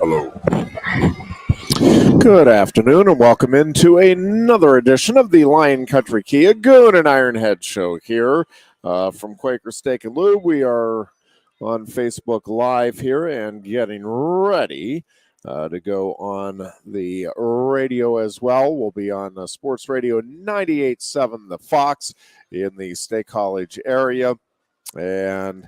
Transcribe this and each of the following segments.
Hello. Good afternoon and welcome into another edition of the Lion Country Kia Goon and Ironhead show here from Quaker Steak Lube. We are on Facebook Live here and getting ready to go on the radio as well. We'll be on Sports Radio 98.7 The Fox in the State College area. And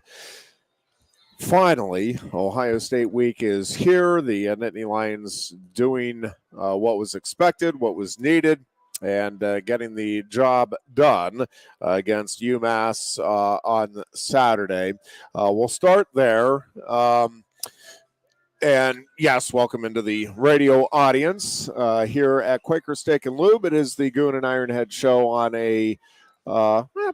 finally, Ohio State week is here. The Nittany Lions doing what was expected, what was needed, and getting the job done against UMass on Saturday. We'll start there. And yes, welcome into the radio audience here at Quaker Steak and Lube. It is the Goon and Ironhead show on a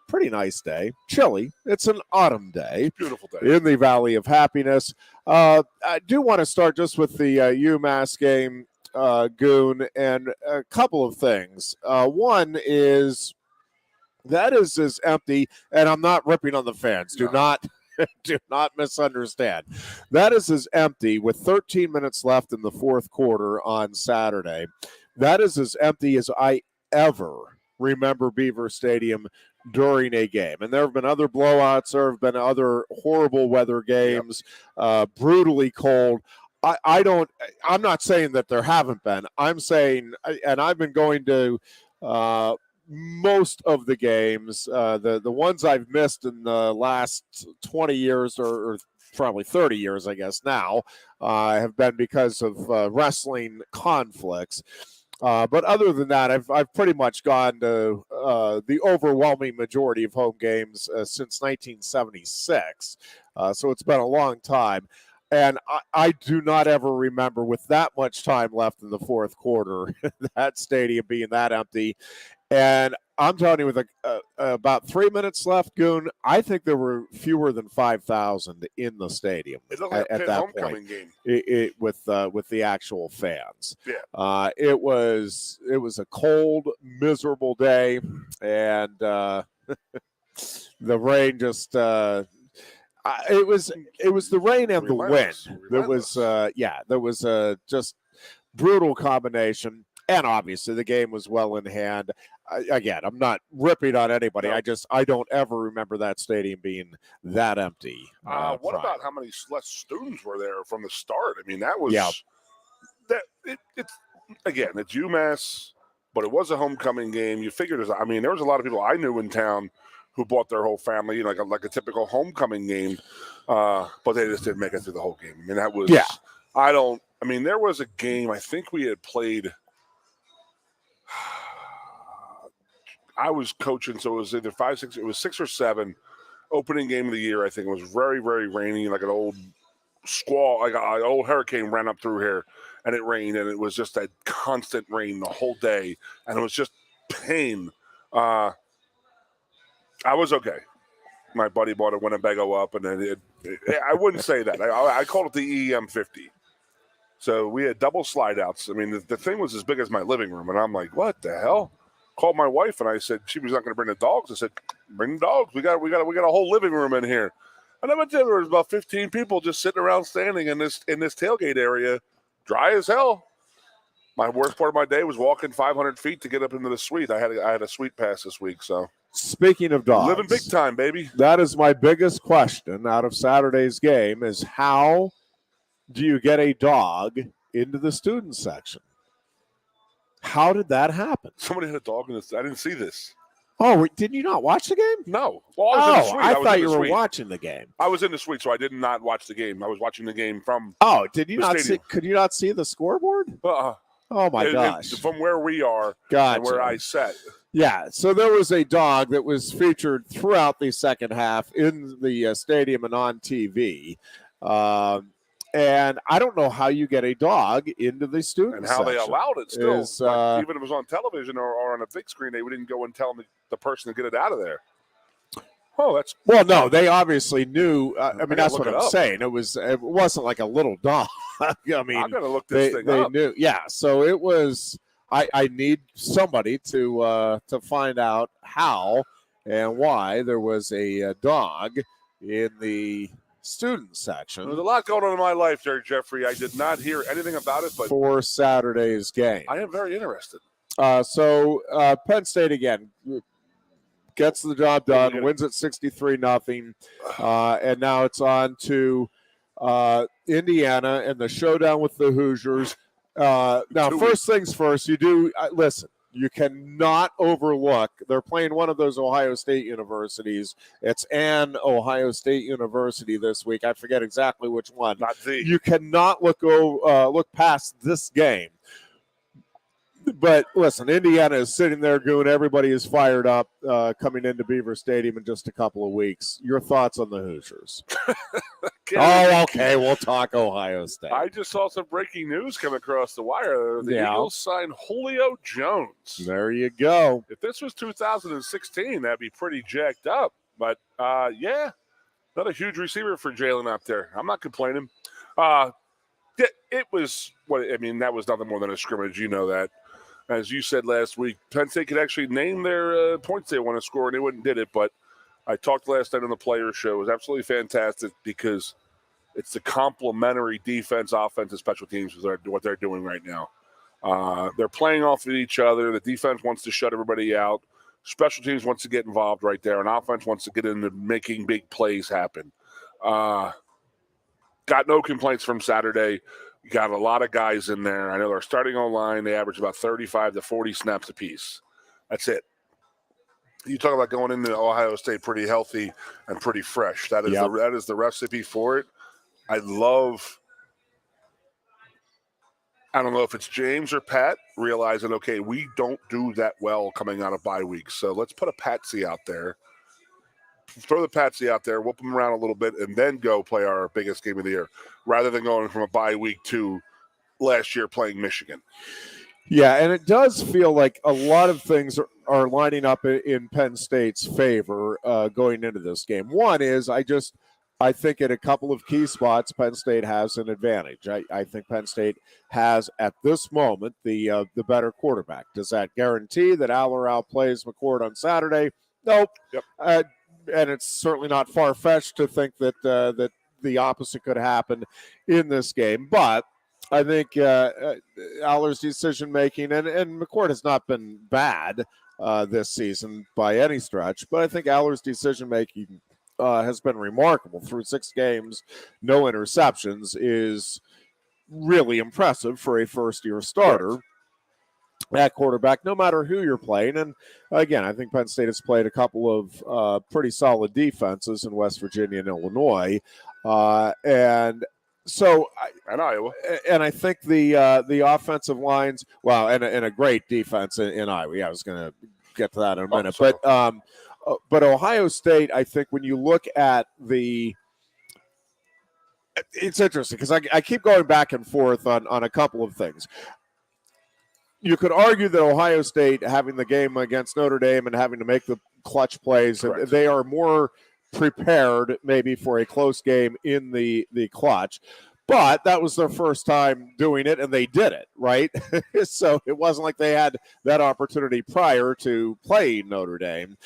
pretty nice day. Chilly. It's an autumn day. Beautiful day. In the Valley of Happiness. I do want to start just with the UMass game, Goon, and a couple of things. One is that is as empty, and I'm not ripping on the fans. Do not misunderstand. That is as empty with 13 minutes left in the fourth quarter on Saturday. That is as empty as I ever remember Beaver Stadium during a game. And there have been other blowouts. There have been other horrible weather games, brutally cold. I'm not saying that there haven't been. I'm saying, and I've been going to most of the games, the ones I've missed in the last 20 years or probably 30 years, I guess now, have been because of wrestling conflicts. But other than that, I've pretty much gone to the overwhelming majority of home games since 1976. So it's been a long time. And I do not ever remember, with that much time left in the fourth quarter, that stadium being that empty. And I'm telling you, with about 3 minutes left, Goon, I think there were fewer than 5,000 in the stadium at that point. Game. With the actual fans. Yeah. It was a cold, miserable day, and the rain just. It was the rain and the wind. There was a just brutal combination. And obviously, the game was well in hand. Again, I'm not ripping on anybody. No. I don't ever remember that stadium being that empty. What about how many less students were there from the start? I mean, that was it's UMass, but it was a homecoming game. You figured, there was a lot of people I knew in town who brought their whole family, like a typical homecoming game, but they just didn't make it through the whole game. I mean, that was there was a game I think we had played. I was coaching, so it was either 5, 6. It was 6 or 7. Opening game of the year, I think it was very, very rainy, like an old squall, like an old hurricane ran up through here, and it rained, and it was just that constant rain the whole day, and it was just pain. I was okay. My buddy bought a Winnebago up, and then I wouldn't say that. I called it the EM50. So we had double slide outs. I mean, the thing was as big as my living room, and I'm like, what the hell? Called my wife, and I said she was not going to bring the dogs. I said, bring the dogs. We got a whole living room in here. And I bet there was about 15 people just sitting around standing in this tailgate area, dry as hell. My worst part of my day was walking 500 feet to get up into the suite. I had a suite pass this week. So speaking of dogs, living big time, baby. That is my biggest question out of Saturday's game: is how do you get a dog into the student section? How did that happen? Somebody had a dog in this. I didn't see this. Oh, did you not watch the game? No. Well, I was in the suite. I thought you were watching the game. I was in the suite, so I did not watch the game. I was watching the game from. Oh, did you not see? Could you not see the scoreboard? Oh my gosh! From where we are, gotcha. And where I sat. Yeah, so there was a dog that was featured throughout the second half in the stadium and on TV. And I don't know how you get a dog into the student and how section. They allowed it still. Even if it was on television or on a big screen, they didn't go and tell the person to get it out of there. Oh, that's well. No, they obviously knew. That's what I'm saying. It wasn't like a little dog. I mean, I'm gonna look this thing up. They knew. Yeah. So it was. I need somebody to find out how and why there was a dog in the student section. There's a lot going on in my life there, Jeffrey. I did not hear anything about it, but for Saturday's game. I am very interested. So Penn State again gets the job done, wins at 63-0, and now it's on to Indiana and the showdown with the Hoosiers. Now, first things first, you do listen. You cannot overlook. They're playing one of those Ohio State universities. It's an Ohio State University this week. I forget exactly which one. Not the. You cannot look past this game. But listen, Indiana is sitting there, Goon. Everybody is fired up coming into Beaver Stadium in just a couple of weeks. Your thoughts on the Hoosiers? Okay. We'll talk Ohio State. I just saw some breaking news come across the wire. The Eagles signed Julio Jones. There you go. If this was 2016, that'd be pretty jacked up. But, not a huge receiver for Jalen out there. I'm not complaining. It was, that was nothing more than a scrimmage. You know that. As you said last week, Penn State could actually name their points they want to score, and they wouldn't did it. But I talked last night on the Players Show. It was absolutely fantastic because it's the complementary defense, offense, and special teams is what they're doing right now. They're playing off of each other. The defense wants to shut everybody out. Special teams wants to get involved right there, and offense wants to get into making big plays happen. Got no complaints from Saturday. You got a lot of guys in there. I know they're starting online. They average about 35 to 40 snaps apiece. That's it. You talk about going into Ohio State pretty healthy and pretty fresh. That is the recipe for it. I don't know if it's James or Pat realizing, okay, we don't do that well coming out of bye weeks. So let's put a patsy out there. Throw the patsy out there, whoop them around a little bit, and then go play our biggest game of the year, rather than going from a bye week to last year playing Michigan. Yeah, and it does feel like a lot of things are lining up in Penn State's favor going into this game. One is I think at a couple of key spots, Penn State has an advantage. I think Penn State has, at this moment, the better quarterback. Does that guarantee that Aller outplays McCord on Saturday? Nope. Yep. And it's certainly not far-fetched to think that that the opposite could happen in this game. But I think Aller's decision-making, and McCord has not been bad this season by any stretch, but I think Aller's decision-making has been remarkable. Through 6 games, no interceptions is really impressive for a first-year starter at quarterback, no matter who you're playing. And again, I think Penn State has played a couple of pretty solid defenses in West Virginia and Illinois. And so, and Iowa. And I think the offensive lines, and a great defense in Iowa. Yeah, I was going to get to that in a minute. But Ohio State, I think when you look at it's interesting because I keep going back and forth on a couple of things. You could argue that Ohio State, having the game against Notre Dame and having to make the clutch plays, correct, they are more prepared maybe for a close game in the clutch. But that was their first time doing it, and they did it, right? So it wasn't like they had that opportunity prior to playing Notre Dame.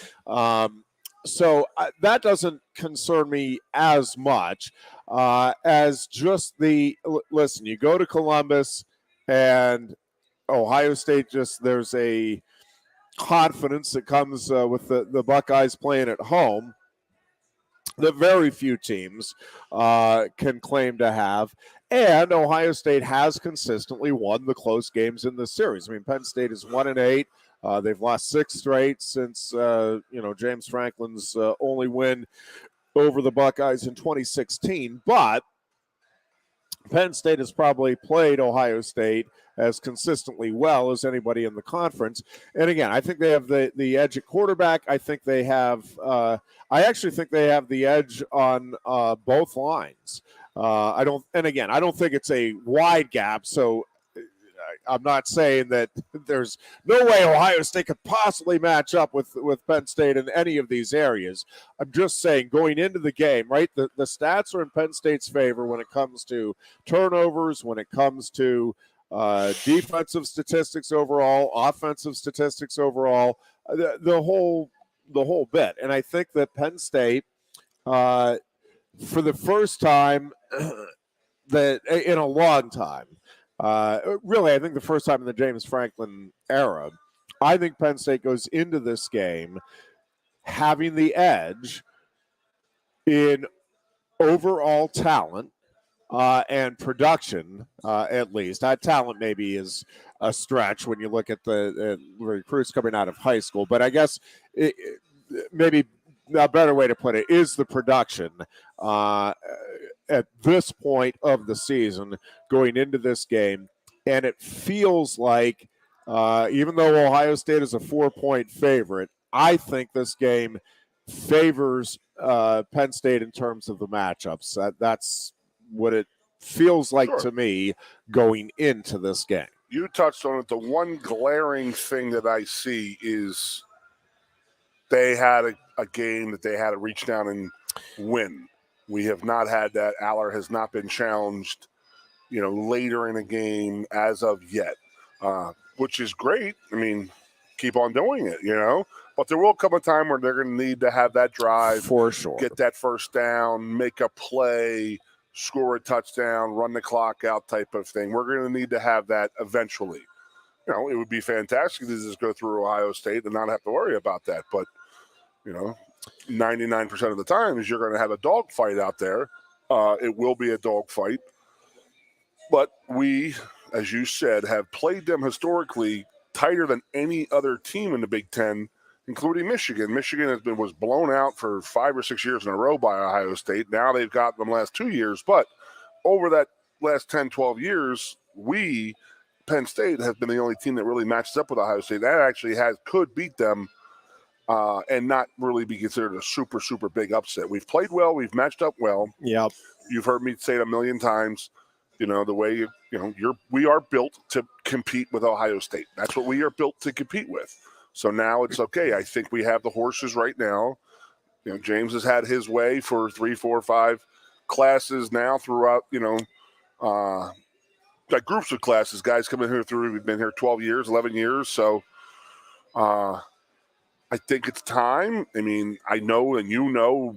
So that doesn't concern me as much as just listen, you go to Columbus and Ohio State, there's a confidence that comes with the Buckeyes playing at home that very few teams can claim to have. And Ohio State has consistently won the close games in the series. I mean, Penn State is 1-8. They've lost 6 straight since, James Franklin's only win over the Buckeyes in 2016. But Penn State has probably played Ohio State as consistently well as anybody in the conference. And again, I think they have the edge at quarterback. I think they have I actually think they have the edge on both lines. I don't think it's a wide gap. So I'm not saying that there's no way Ohio State could possibly match up with Penn State in any of these areas. I'm just saying going into the game, right, the stats are in Penn State's favor when it comes to turnovers, when it comes to defensive statistics overall, offensive statistics overall, the whole bit. And I think that Penn State for the first time that in a long time, really, I think the first time in the James Franklin era, I think Penn State goes into this game having the edge in overall talent and production, at least. Talent maybe is a stretch when you look at the recruits coming out of high school, but I guess maybe a better way to put it is the production at this point of the season going into this game. And it feels like, even though Ohio State is a 4-point favorite, I think this game favors Penn State in terms of the matchups. That's what it feels like to me going into this game. You touched on it. The one glaring thing that I see is they had a game that they had to reach down and win. We have not had that. Aller has not been challenged, later in a game as of yet, which is great. I mean, keep on doing it, But there will come a time where they're going to need to have that drive. For sure. Get that first down, make a play, score a touchdown, run the clock out type of thing. We're going to need to have that eventually. It would be fantastic to just go through Ohio State and not have to worry about that. But, 99% of the time is you're going to have a dogfight out there. It will be a dogfight. But we, as you said, have played them historically tighter than any other team in the Big Ten, including Michigan. Michigan was blown out for 5 or 6 years in a row by Ohio State. Now they've got them the last 2 years. But over that last 10, 12 years, Penn State, have been the only team that really matches up with Ohio State. That actually could beat them and not really be considered a super, super big upset. We've played well. We've matched up well. Yep. You've heard me say it a million times. The way we are built to compete with Ohio State. That's what we are built to compete with. So now it's okay. I think we have the horses right now. James has had his way for 3, 4, 5 classes now throughout, like groups of classes, guys coming here through. We've been here 12 years, 11 years. So I think it's time. I mean, I know, and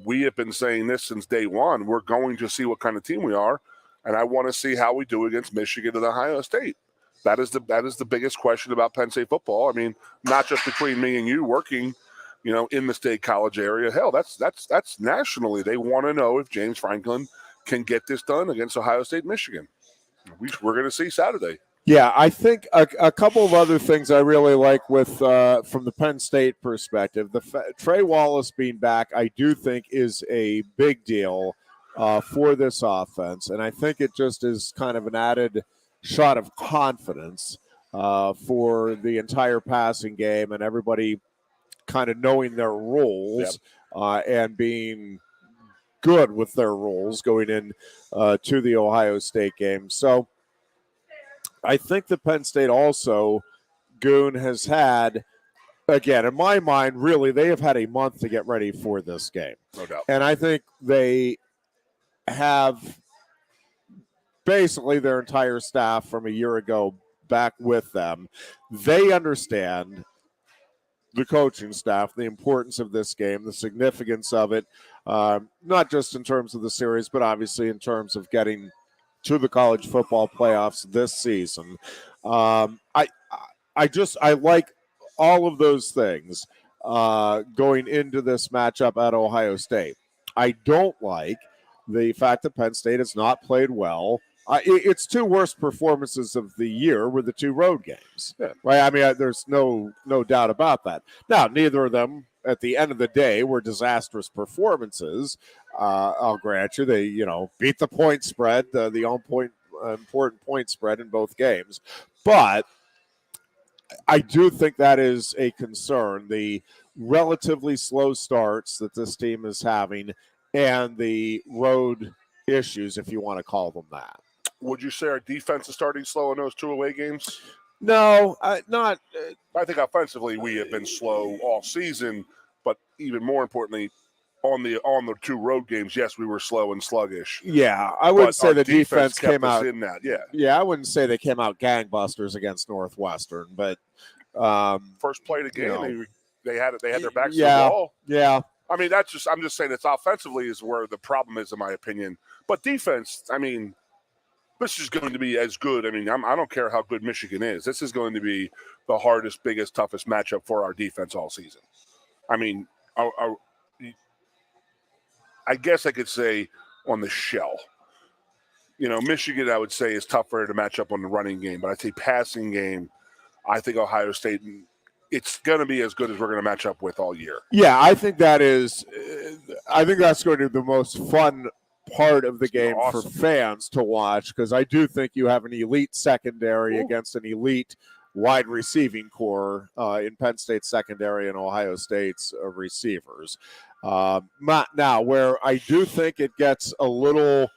we have been saying this since day one. We're going to see what kind of team we are. And I want to see how we do against Michigan and Ohio State. That is the biggest question about Penn State football. I mean, not just between me and you working, in the State College area. Hell, that's nationally. They want to know if James Franklin can get this done against Ohio State, Michigan. We're going to see Saturday. Yeah, I think a couple of other things I really like with from the Penn State perspective. Trey Wallace being back, I do think is a big deal for this offense. And I think it just is kind of an added shot of confidence for the entire passing game and everybody kind of knowing their roles and being good with their roles going in to the Ohio State game. So I think that Penn State also, Goon, has had, again, in my mind, really, they have had a month to get ready for this game. No doubt. And I think they have basically their entire staff from a year ago back with them. They understand, the coaching staff, the importance of this game, the significance of it, not just in terms of the series, but obviously in terms of getting to the college football playoffs this season. I like all of those things going into this matchup at Ohio State. I don't like the fact that Penn State has not played well. Its 2 worst performances of the year were the 2 road games. Yeah. Right? I mean, there's no doubt about that. Now, neither of them, at the end of the day, were disastrous performances. I'll grant you, they beat the point spread, the important point spread in both games. But I do think that is a concern. The relatively slow starts that this team is having and the road issues, if you want to call them that. Would you say our defense is starting slow in those 2 away games? No, not. I think offensively we have been slow all season, but even more importantly, on the 2 road games, yes, we were slow and sluggish. Yeah, I wouldn't say the defense came out in that. Yeah, I wouldn't say they came out gangbusters against Northwestern, but first play of the game, they had their backs to the ball. wall. Yeah, I mean, I'm just saying it's offensively is where the problem is, in my opinion. But defense, I mean, this is going to be as good. I mean, I don't care how good Michigan is. This is going to be the hardest, biggest, toughest matchup for our defense all season. I mean, I guess I could say on the shell. Michigan, I would say, is tougher to match up on the running game. But I'd say passing game, I think Ohio State, it's going to be as good as we're going to match up with all year. Yeah, I think that's going to be the most fun part of the game for fans to watch, because I do think you have an elite secondary against an elite wide receiving core in Penn State's secondary and Ohio State's receivers. Now, where I do think it gets a little,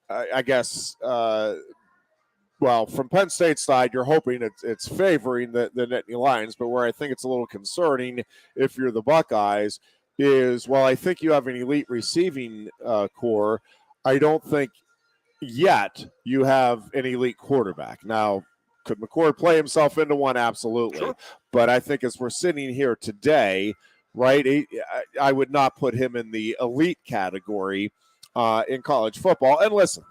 I guess, well, from Penn State's side, you're hoping it's favoring the Nittany Lions, but where I think it's a little concerning if you're the Buckeyes is, well, I think you have an elite receiving core. I don't think yet you have an elite quarterback. Now, could McCord play himself into one? Absolutely. Sure. But I think as we're sitting here today, right, I would not put him in the elite category in college football. And listen,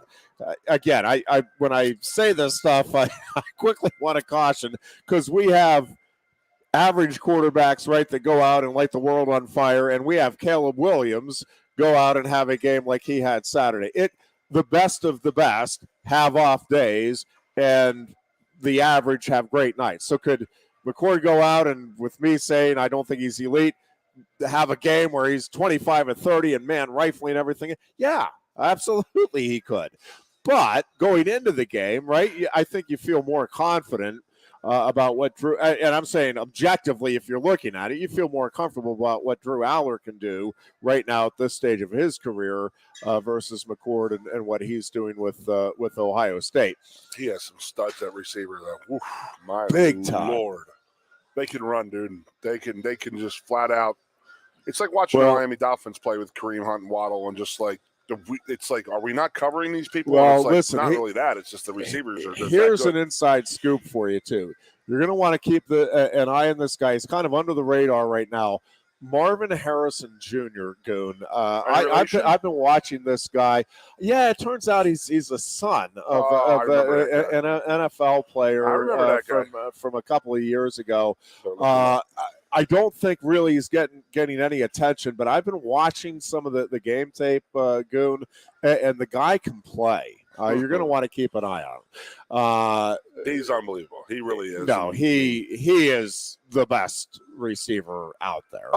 again, I when I say this stuff, I quickly want to caution, because we have average quarterbacks, right, that go out and light the world on fire, and we have Caleb Williams go out and have a game like he had Saturday. The best of the best have off days, and the average have great nights. So could McCord go out and, with me saying I don't think he's elite, have a game where he's 25-30 and man rifling everything? Yeah, absolutely he could. But going into the game, right, I think you feel more confident about what Drew, and I'm saying objectively, if you're looking at it, you feel more comfortable about what Drew Aller can do right now at this stage of his career versus McCord and what he's doing with Ohio State. He has some studs at receiver, though. Oof, my Big time. Lord. They can run, dude. They can just flat out. It's like watching the Miami Dolphins play with Kareem Hunt and Waddle, and just like, it's like, are we not covering these people? Well, it's like, listen, not really that. It's just the receivers are just here's that good. An inside scoop for you, too. You're going to want to keep an eye on this guy. He's kind of under the radar right now. Marvin Harrison Jr., Goon. I've been watching this guy. Yeah, it turns out he's a son of an NFL player. I remember that guy from a couple of years ago. I don't think really he's getting any attention, but I've been watching some of the game tape, Goon, and the guy can play. You're going to want to keep an eye on him. He's unbelievable. He really is. No, he is the best receiver out there.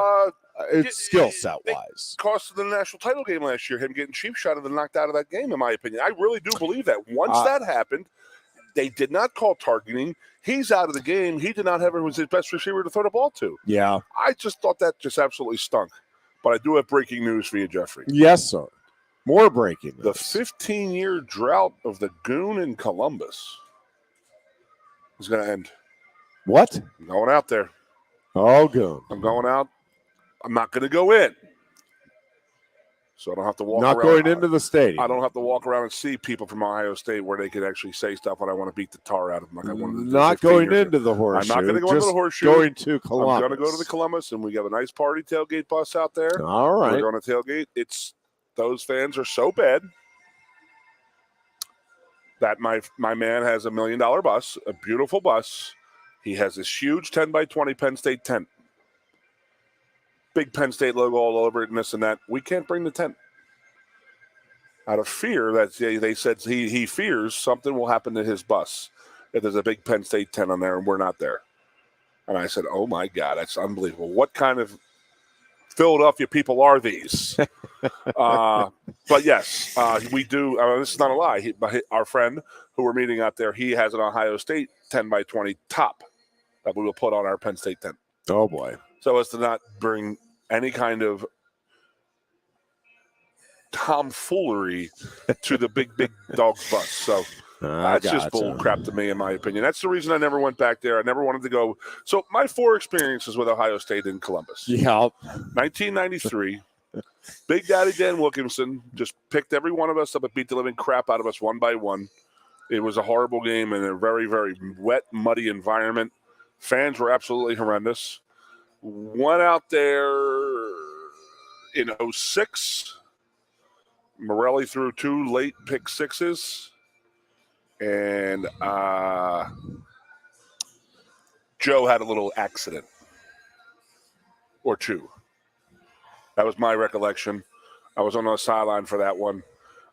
It's skill set wise. Cost of the national title game last year, him getting cheap shot and knocked out of that game, in my opinion. I really do believe that. Once that happened, they did not call targeting. He's out of the game. He did not have his best receiver to throw the ball to. Yeah. I just thought that just absolutely stunk. But I do have breaking news for you, Jeffrey. Yes, sir. More breaking news. The 15-year drought of the Goon in Columbus is going to end. What? I'm going out there. Oh, Goon. I'm going out. I'm not going to go in. So I don't have to walk around. Not going into the stadium. I don't have to walk around and see people from Ohio State where they can actually say stuff when I want to beat the tar out of them. Like I wanted to not going into the horseshoe. I'm not going to go into the horseshoe. Going to Columbus. I'm going to go to the Columbus, and we got a nice party tailgate bus out there. All right. We're going to tailgate. Those fans are so bad that my man has $1 million bus, a beautiful bus. He has this huge 10x20 Penn State tent. Big Penn State logo all over it and this and that. We can't bring the tent. Out of fear that they said he fears something will happen to his bus if there's a big Penn State tent on there and we're not there. And I said, oh, my God, that's unbelievable. What kind of Philadelphia people are these? But, yes, we do. This is not a lie. Our friend who we're meeting out there, he has an Ohio State 10x20 top that we will put on our Penn State tent. Oh, boy. So as to not bring any kind of tomfoolery to the big dog bus. So that's just bull crap to me, in my opinion. That's the reason I never went back there. I never wanted to go. So my 4 experiences with Ohio State in Columbus. Yeah. 1993, Big Daddy Dan Wilkinson just picked every one of us up and beat the living crap out of us one by one. It was a horrible game in a very, very wet, muddy environment. Fans were absolutely horrendous. Went out there in 06, Morelli threw 2 late pick sixes, and Joe had a little accident or 2. That was my recollection. I was on the sideline for that one.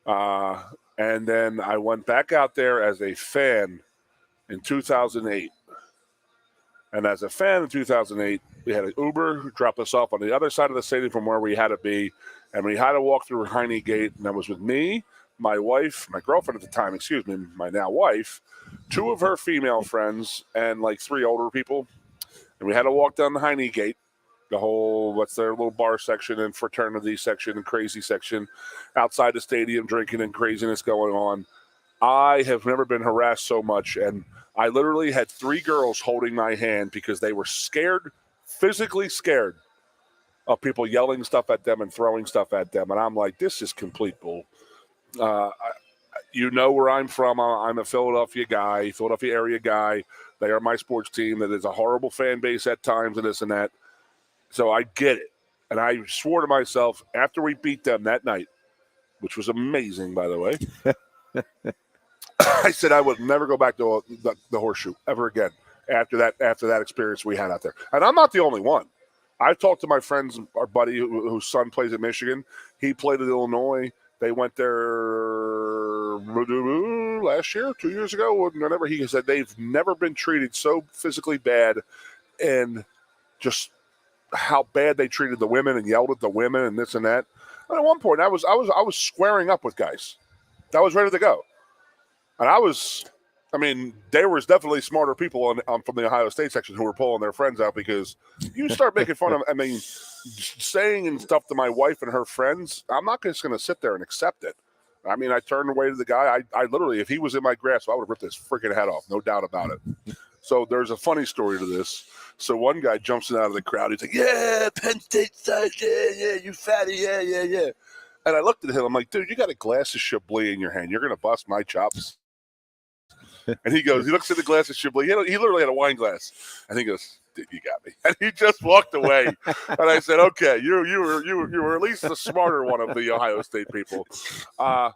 And then I went back out there as a fan in 2008. And as a fan in 2008, we had an Uber who dropped us off on the other side of the stadium from where we had to be. And we had to walk through Heine Gate. And that was with me, my wife, my girlfriend at the time, my now wife, 2 of her female friends, and like 3 older people. And we had to walk down the Heine Gate, the whole, what's their little bar section and fraternity section and crazy section outside the stadium, drinking and craziness going on. I have never been harassed so much. And I literally had 3 girls holding my hand because they were scared, physically scared of people yelling stuff at them and throwing stuff at them. And I'm like, this is complete bull. You know where I'm from. I'm a Philadelphia guy, Philadelphia area guy. They are my sports team. That is a horrible fan base at times and this and that. So I get it. And I swore to myself after we beat them that night, which was amazing, by the way, I said I would never go back to the horseshoe ever again after that experience we had out there. And I'm not the only one. I've talked to my friends, our buddy whose son plays at Michigan. He played at Illinois. They went there last year, 2 years ago, whenever. He said they've never been treated so physically bad, and just how bad they treated the women and yelled at the women and this and that. And at one point, I was squaring up with guys. I was ready to go. And there was definitely smarter people from the Ohio State section who were pulling their friends out, because you start making fun of, saying and stuff to my wife and her friends, I'm not just going to sit there and accept it. I turned away to the guy. I literally, if he was in my grasp, I would have ripped his freaking head off. No doubt about it. So there's a funny story to this. So one guy jumps in out of the crowd. He's like, yeah, Penn State side. Yeah, you fatty. Yeah. And I looked at him. I'm like, dude, you got a glass of Chablis in your hand. You're going to bust my chops. And he looks at the glass of Chablis. He literally had a wine glass. And he goes, dude, you got me. And he just walked away. And I said, okay, you were at least the smarter one of the Ohio State people. And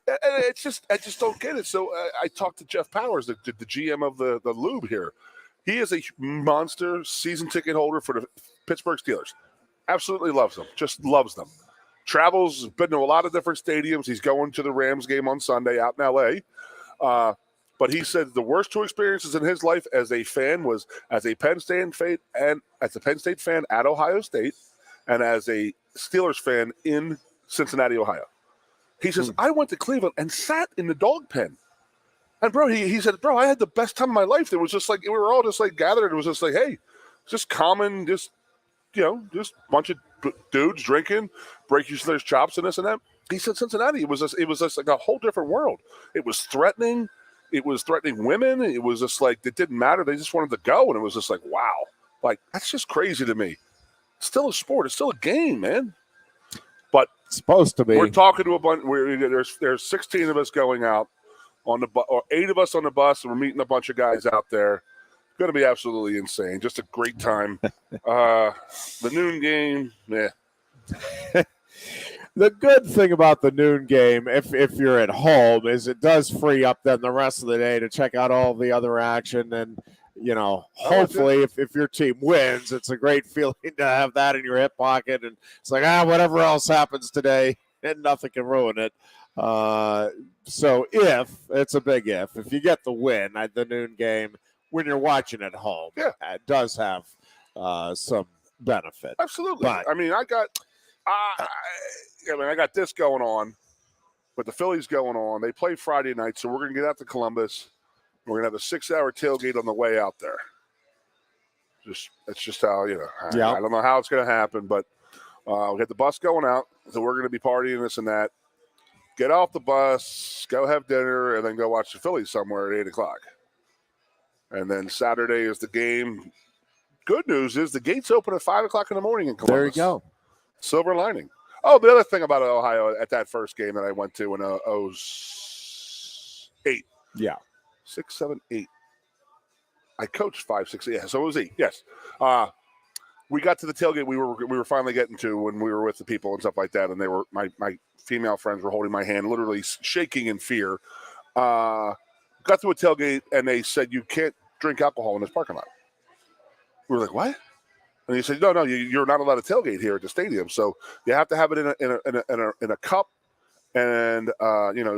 it's just, I just don't get it. So I talked to Jeff Powers, the GM of the Lube here. He is a monster season ticket holder for the Pittsburgh Steelers. Absolutely loves them. Just loves them. Travels, been to a lot of different stadiums. He's going to the Rams game on Sunday out in L.A., but he said the worst 2 experiences in his life as a fan was as a Penn State fan at Ohio State, and as a Steelers fan in Cincinnati, Ohio. He says, I went to Cleveland and sat in the dog pen. And bro, he said, bro, I had the best time of my life. There was just like, we were all just like gathered. It was just like, hey, just common, just a bunch of dudes drinking, break each other's chops and this and that. He said Cincinnati, it was just like a whole different world. It was threatening. It was threatening women. It was just like, it didn't matter. They just wanted to go. And it was just like, wow. Like, that's just crazy to me. It's still a sport. It's still a game, man. But it's supposed to be. We're talking to a bunch. There's 16 of us going out on the bus, or 8 of us on the bus, and we're meeting a bunch of guys out there. Going to be absolutely insane. Just a great time. The noon game, yeah. The good thing about the noon game, if you're at home, is it does free up then the rest of the day to check out all the other action. And, hopefully if your team wins, it's a great feeling to have that in your hip pocket. And it's like, whatever else happens today, and nothing can ruin it. So it's a big if you get the win at the noon game when you're watching at home, it does have some benefit. Absolutely. But, I got this going on, but the Phillies going on. They play Friday night, so we're going to get out to Columbus. We're going to have a 6-hour tailgate on the way out there. That's just how, I don't know how it's going to happen, but we got the bus going out, so we're going to be partying this and that. Get off the bus, go have dinner, and then go watch the Phillies somewhere at 8 o'clock. And then Saturday is the game. Good news is the gates open at 5 o'clock in the morning in Columbus. There you go. Silver lining. Oh, the other thing about Ohio at that first game that I went to in 08. Yeah. 6, 7, 8. I coached 5, 6, 8. Yeah, so it was 8. Yes. we got to the tailgate we were finally getting to when we were with the people and stuff like that, and they were my female friends were holding my hand, literally shaking in fear. Got to a tailgate, and they said you can't drink alcohol in this parking lot. We were like, what? And he said, no, you're not allowed to tailgate here at the stadium, so you have to have it in a cup. And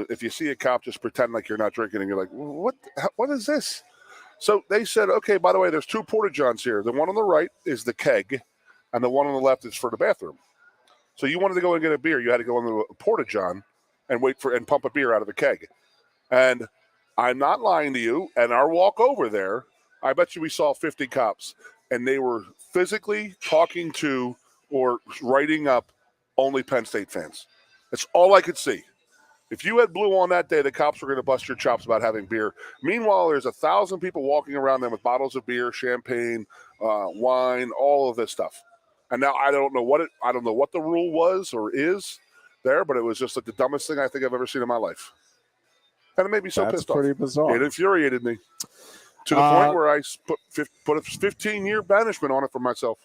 if you see a cop, just pretend like you're not drinking, and you're like, what is this? So they said, okay, by the way, there's 2 porta-johns here. The one on the right is the keg, and the one on the left is for the bathroom. So you wanted to go and get a beer, you had to go into a porta-john and pump a beer out of the keg. And I'm not lying to you, and our walk over there, I bet you we saw 50 cops, and they were physically talking to or writing up only Penn State fans. That's all I could see. If you had blue on that day, the cops were going to bust your chops about having beer. Meanwhile, there's 1,000 people walking around them with bottles of beer, champagne, wine, all of this stuff. And now I don't know what the rule was or is there, but it was just like the dumbest thing I think I've ever seen in my life. And it made me so pissed off. That's pretty bizarre. It infuriated me to the point where I put a 15-year banishment on it for myself.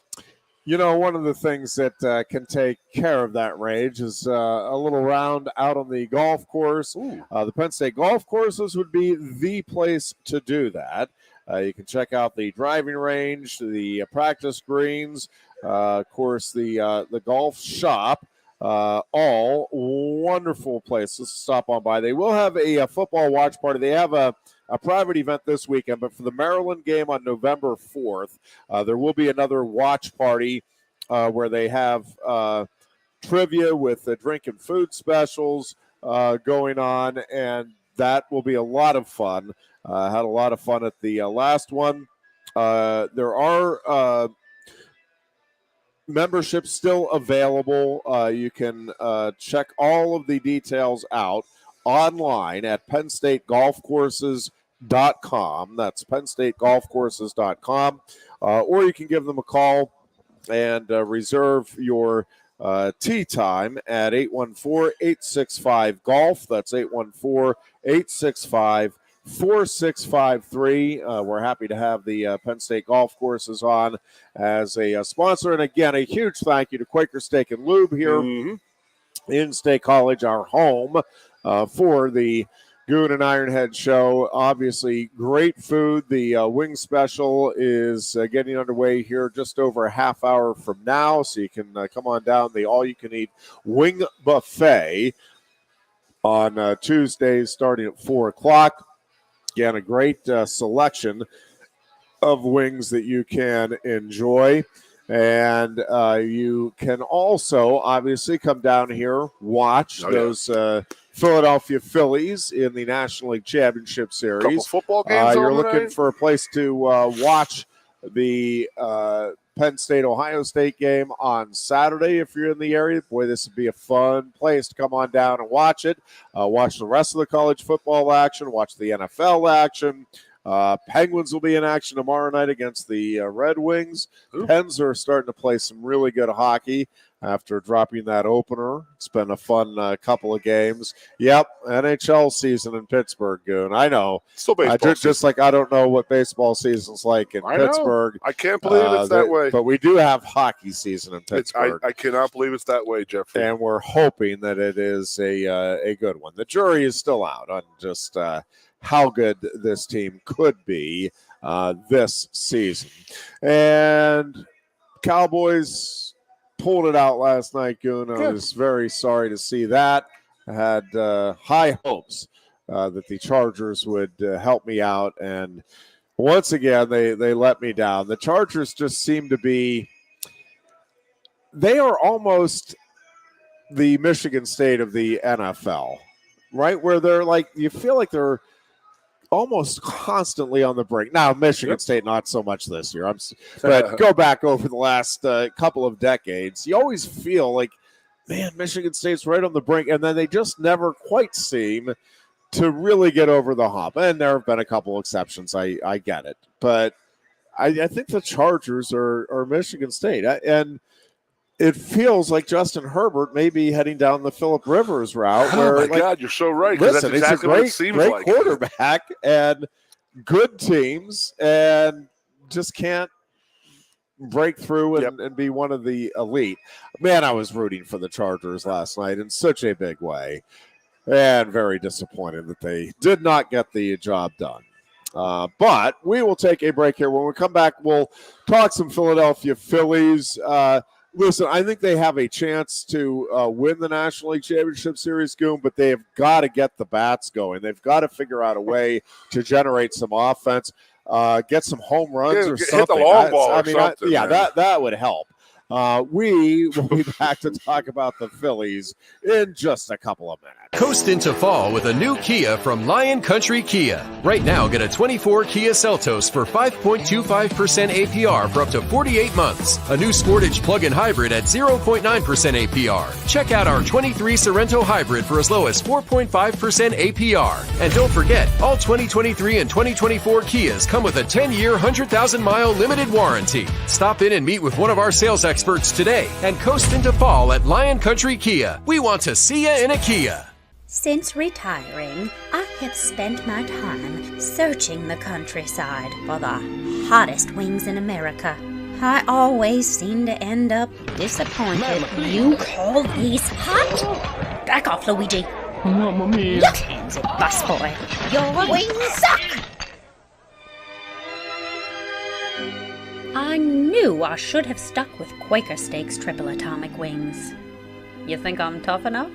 One of the things that can take care of that rage is a little round out on the golf course. The Penn State golf courses would be the place to do that. You can check out the driving range, the practice greens, of course, the golf shop. All wonderful places to stop on by. They will have a football watch party. They have a private event this weekend, but for the Maryland game on November 4th, there will be another watch party where they have trivia with drink and food specials going on, and that will be a lot of fun. Had a lot of fun at the last one. There are memberships still available. You can check all of the details out online at PennStateGolfCourses.com. That's PennStateGolfCourses.com. Or you can give them a call and reserve your tee time at 814-865-GOLF. That's 814-865-4653. We're happy to have the Penn State Golf Courses on as a sponsor. And again, a huge thank you to Quaker Steak and Lube here in State College, our home for the Goon and Ironhead show. Obviously, great food. The wing special is getting underway here just over a half hour from now, so you can come on down the all-you-can-eat wing buffet on Tuesdays starting at 4 o'clock. Again, a great selection of wings that you can enjoy. And you can also, obviously, come down here, watch those Philadelphia Phillies in the National League Championship Series. Couple football games You're on looking tonight? for a place to watch the Penn State-Ohio State game on Saturday if you're in the area. Boy, this would be a fun place to come on down and watch it. Watch the rest of the college football action, watch the NFL action. Penguins will be in action tomorrow night against the Red Wings. Pens are starting to play some really good hockey after dropping that opener. It's been a fun couple of games. Yep, NHL season in Pittsburgh, Goon. I know. Still baseball just like I don't know what baseball season's like in Pittsburgh. I can't believe it's that way. But we do have hockey season in Pittsburgh. I cannot believe it's that way, Jeffrey. And we're hoping that it is a good one. The jury is still out on just how good this team could be this season. And Cowboys pulled it out last night, Goon. I was very sorry to see that. I had high hopes that the Chargers would help me out. And once again, they let me down. The Chargers just seem to be – they are almost the Michigan State of the NFL, right? Where they're like – you feel like they're – almost constantly on the brink. Now, Michigan State, not so much this year. But go back over the last couple of decades. You always feel like, man, Michigan State's right on the brink, and then they just never quite seem to really get over the hump. And there have been a couple exceptions. I get it. But I think the Chargers are Michigan State. And it feels like Justin Herbert may be heading down the Phillip Rivers route. Oh, my God, you're so right. Listen, that's exactly what it seems great like. Quarterback and good teams and just can't break through and be one of the elite. Man, I was rooting for the Chargers last night in such a big way, and very disappointed that they did not get the job done. But we will take a break here. When we come back, we'll talk some Philadelphia Phillies. Listen, I think they have a chance to win the National League Championship Series, Goon, but they have got to get the bats going. They've got to figure out a way to generate some offense, get some home runs or something. Hit the long ball or something. That would help. We will be back to talk about the Phillies in just a couple of minutes. Coast into fall with a new Kia from Lion Country Kia. Right now, get a 24 Kia Seltos for 5.25% APR for up to 48 months. A new Sportage plug-in hybrid at 0.9% APR. Check out our 23 Sorrento hybrid for as low as 4.5% APR. And don't forget, all 2023 and 2024 Kias come with a 10-year, 100,000-mile limited warranty. Stop in and meet with one of our sales experts today and coast into fall at Lion Country Kia. We want to see you in a Kia. Since retiring, I have spent my time searching the countryside for the hottest wings in America. I always seem to end up disappointed. You call these hot? Back off, Luigi. Mamma mia. Look hands it, busboy. Your wings suck! I knew I should have stuck with Quaker Steak's triple atomic wings. You think I'm tough enough?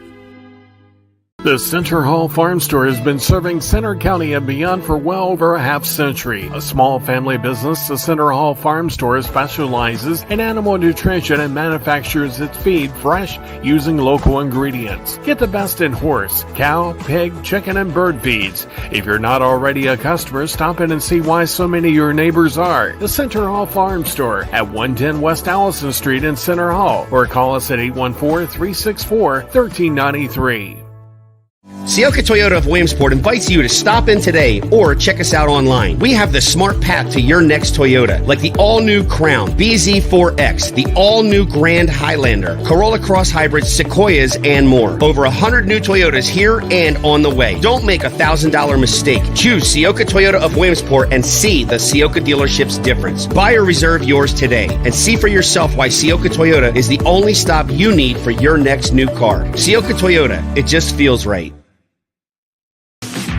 The Center Hall Farm Store has been serving Center County and beyond for well over a half century. A small family business, the Center Hall Farm Store specializes in animal nutrition and manufactures its feed fresh using local ingredients. Get the best in horse, cow, pig, chicken, and bird feeds. If you're not already a customer, stop in and see why so many of your neighbors are. The Center Hall Farm Store at 110 West Allison Street in Center Hall, or call us at 814-364-1393. Sioka Toyota of Williamsport invites you to stop in today or check us out online. We have the smart path to your next Toyota, like the all-new Crown, BZ4X, the all-new Grand Highlander, Corolla Cross Hybrids, Sequoias, and more. Over 100 new Toyotas here and on the way. Don't make a $1,000 mistake. Choose Sioka Toyota of Williamsport and see the Sioka dealership's difference. Buy or reserve yours today and see for yourself why Sioka Toyota is the only stop you need for your next new car. Sioka Toyota, it just feels right.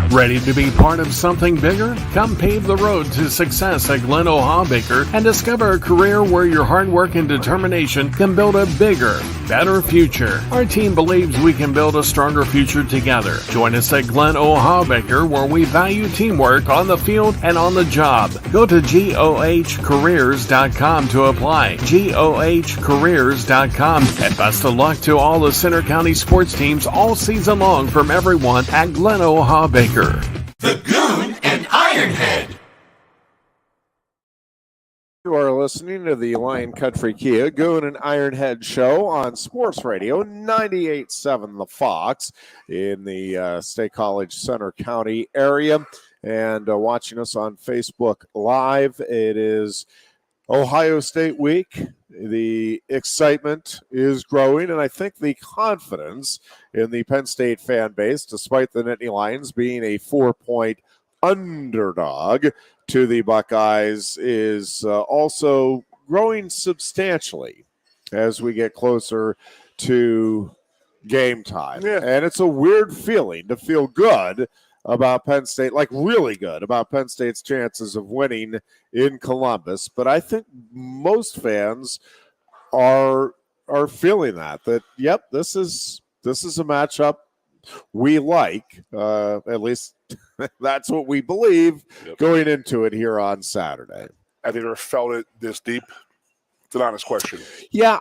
Ready to be part of something bigger? Come pave the road to success at Glen O'Habaker and discover a career where your hard work and determination can build a bigger, better future. Our team believes we can build a stronger future together. Join us at Glen O'Habaker, where we value teamwork on the field and on the job. Go to GOHcareers.com to apply. GOHcareers.com. And best of luck to all the Center County sports teams all season long from everyone at Glen O'Habaker. The Goon and Ironhead. You are listening to the Lion Country Kia Goon and Ironhead show on Sports Radio 98.7 The Fox in the State College Center County area, and watching us on Facebook Live. It is Ohio State week. The excitement is growing, and I think the confidence in the Penn State fan base, despite the Nittany Lions being a 4-point underdog to the Buckeyes, is also growing substantially as we get closer to game time. Yeah. And it's a weird feeling to feel good about Penn State, like really good about Penn State's chances of winning in Columbus. But I think most fans are feeling that yep, this is a matchup we like. At least that's what we believe going into it here on Saturday. Have you ever felt it this deep? It's an honest question. Yeah,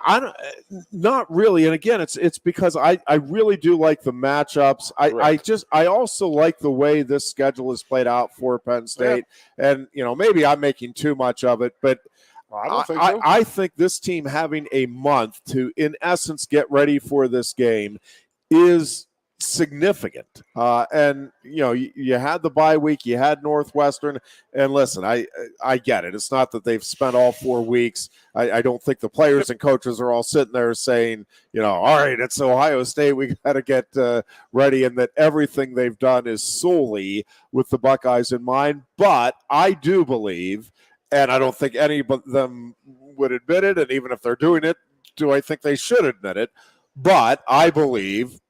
not really. And again, it's because I really do like the matchups. I also like the way this schedule is played out for Penn State. Yeah. And maybe I'm making too much of it, but I don't think so. I think this team having a month to, in essence, get ready for this game is significant. And you had the bye week, you had Northwestern, and listen, I get it. It's not that they've spent all 4 weeks. I don't think the players and coaches are all sitting there saying, all right, it's Ohio State, we got to get ready, and that everything they've done is solely with the Buckeyes in mind. But I do believe, And I don't think any of them would admit it. And even if they're doing it, do I think they should admit it? But I believe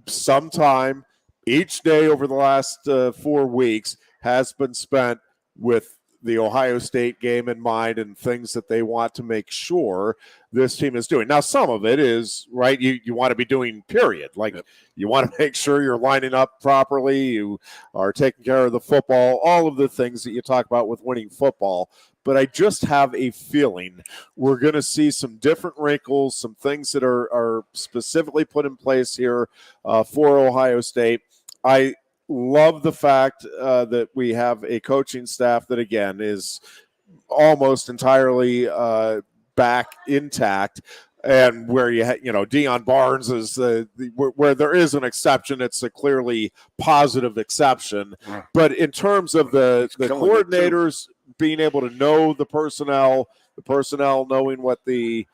sometime each day over the last 4 weeks has been spent with the Ohio State game in mind and things that they want to make sure this team is doing. Now, some of it is, right, you want to be doing, period. Like, you want to make sure you're lining up properly, you are taking care of the football, all of the things that you talk about with winning football. But I just have a feeling we're going to see some different wrinkles, some things that are specifically put in place here for Ohio State. I love the fact that we have a coaching staff that, again, is almost entirely back intact, and where Deion Barnes is where there is an exception, it's a clearly positive exception. But in terms of the coordinators being able to know the personnel knowing what the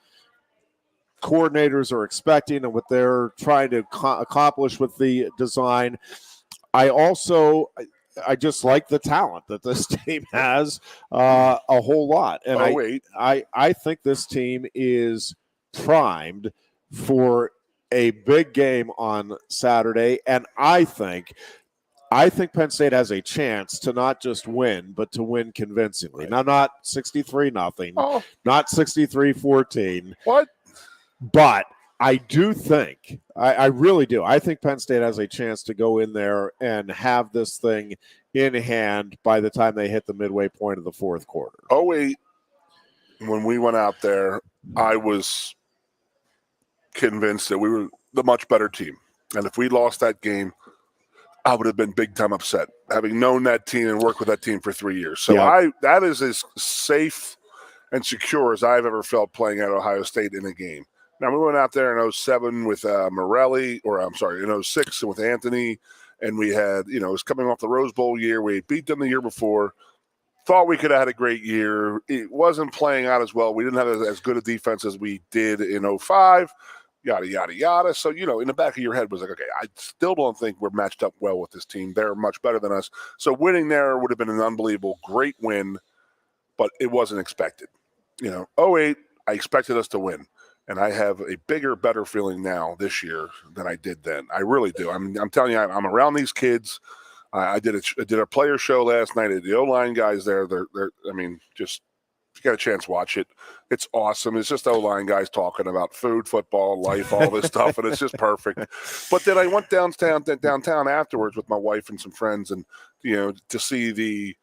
coordinators are expecting and what they're trying to accomplish with the design, I just like the talent that this team has a whole lot. And I think this team is primed for a big game on Saturday. And I think Penn State has a chance to not just win, but to win convincingly. Now, not 63-0, not 63-14. What? But I do think, I really do, I think Penn State has a chance to go in there and have this thing in hand by the time they hit the midway point of the fourth quarter. 08, when we went out there, I was convinced that we were the much better team. And if we lost that game, I would have been big time upset, having known that team and worked with that team for 3 years. So that is as safe and secure as I've ever felt playing at Ohio State in a game. Now, we went out there in 07 with Morelli, in 06 with Anthony, and we had, it was coming off the Rose Bowl year. We beat them the year before. Thought we could have had a great year. It wasn't playing out as well. We didn't have as good a defense as we did in 05, yada, yada, yada. So, in the back of your head was like, okay, I still don't think we're matched up well with this team. They're much better than us. So winning there would have been an unbelievable, great win, but it wasn't expected. 08, I expected us to win. And I have a bigger, better feeling now this year than I did then. I really do. I'm telling you, I'm around these kids. I did a player show last night. The O-line guys there. Just if you get a chance, watch it. It's awesome. It's just O-line guys talking about food, football, life, all this stuff, and it's just perfect. But then I went downtown afterwards with my wife and some friends, and to see the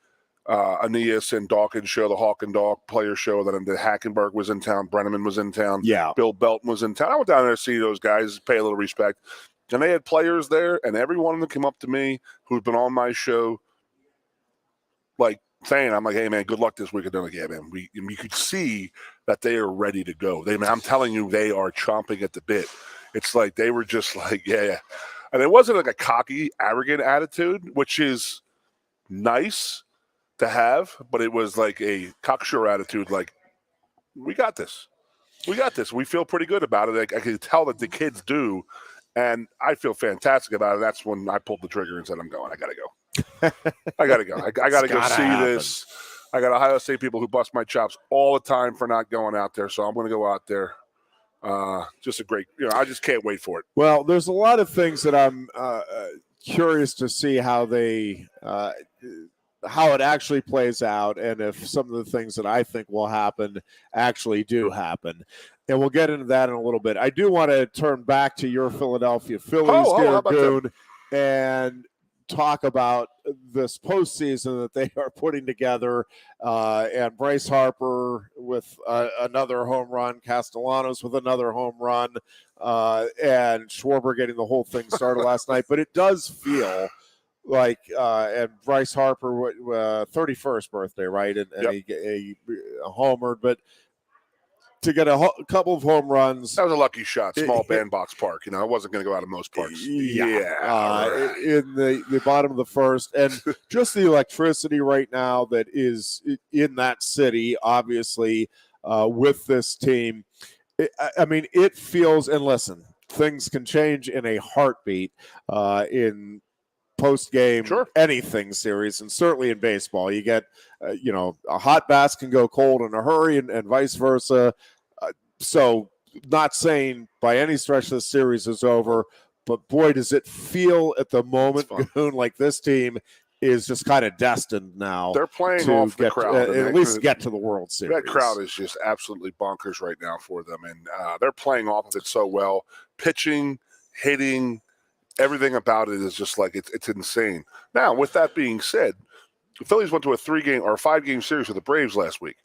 Aeneas and Dawkins show, the Hawk and Dawk player show. Then the Hackenberg was in town. Brenneman was in town. Yeah. Bill Belton was in town. I went down there to see those guys, pay a little respect. And they had players there, and every one of them came up to me who'd been on my show, like saying, I'm like, hey, man, good luck this week. And they're like, yeah, man. You could see that they are ready to go. I'm telling you, they are chomping at the bit. It's like they were just like, yeah. And it wasn't like a cocky, arrogant attitude, which is nice to have, but it was like a cocksure attitude, like, we got this. We feel pretty good about it. I can tell that the kids do, and I feel fantastic about it. That's when I pulled the trigger and said, I'm going. I got to go. I got to go see this. I got Ohio State people who bust my chops all the time for not going out there, so I'm going to go out there. Just a great, I just can't wait for it. Well, there's a lot of things that I'm curious to see how they how it actually plays out, and if some of the things that I think will happen actually do happen. And we'll get into that in a little bit. I do want to turn back to your Philadelphia Phillies here, Goon, and talk about this postseason that they are putting together, and Bryce Harper with another home run, Castellanos with another home run, and Schwarber getting the whole thing started last night. But it does feel like, and Bryce Harper, 31st birthday, right? And he homered, but to get a couple of home runs. That was a lucky shot. Small bandbox park. I wasn't going to go out of most parks. In the bottom of the first. And just the electricity right now that is in that city, obviously, with this team. It feels, and listen, things can change in a heartbeat in post-game Sure. anything series, and certainly in baseball, you get, a hot bats can go cold in a hurry, and vice versa. So, not saying by any stretch the series is over, but boy, does it feel at the moment, Goon, like this team is just kind of destined now. They're playing to off the get, crowd. at least get to the World Series. That crowd is just absolutely bonkers right now for them, and they're playing off of it so well. Pitching, hitting, everything about it is just like it's insane. Now, with that being said, the Phillies went to a 3-game or a 5-game series with the Braves last week.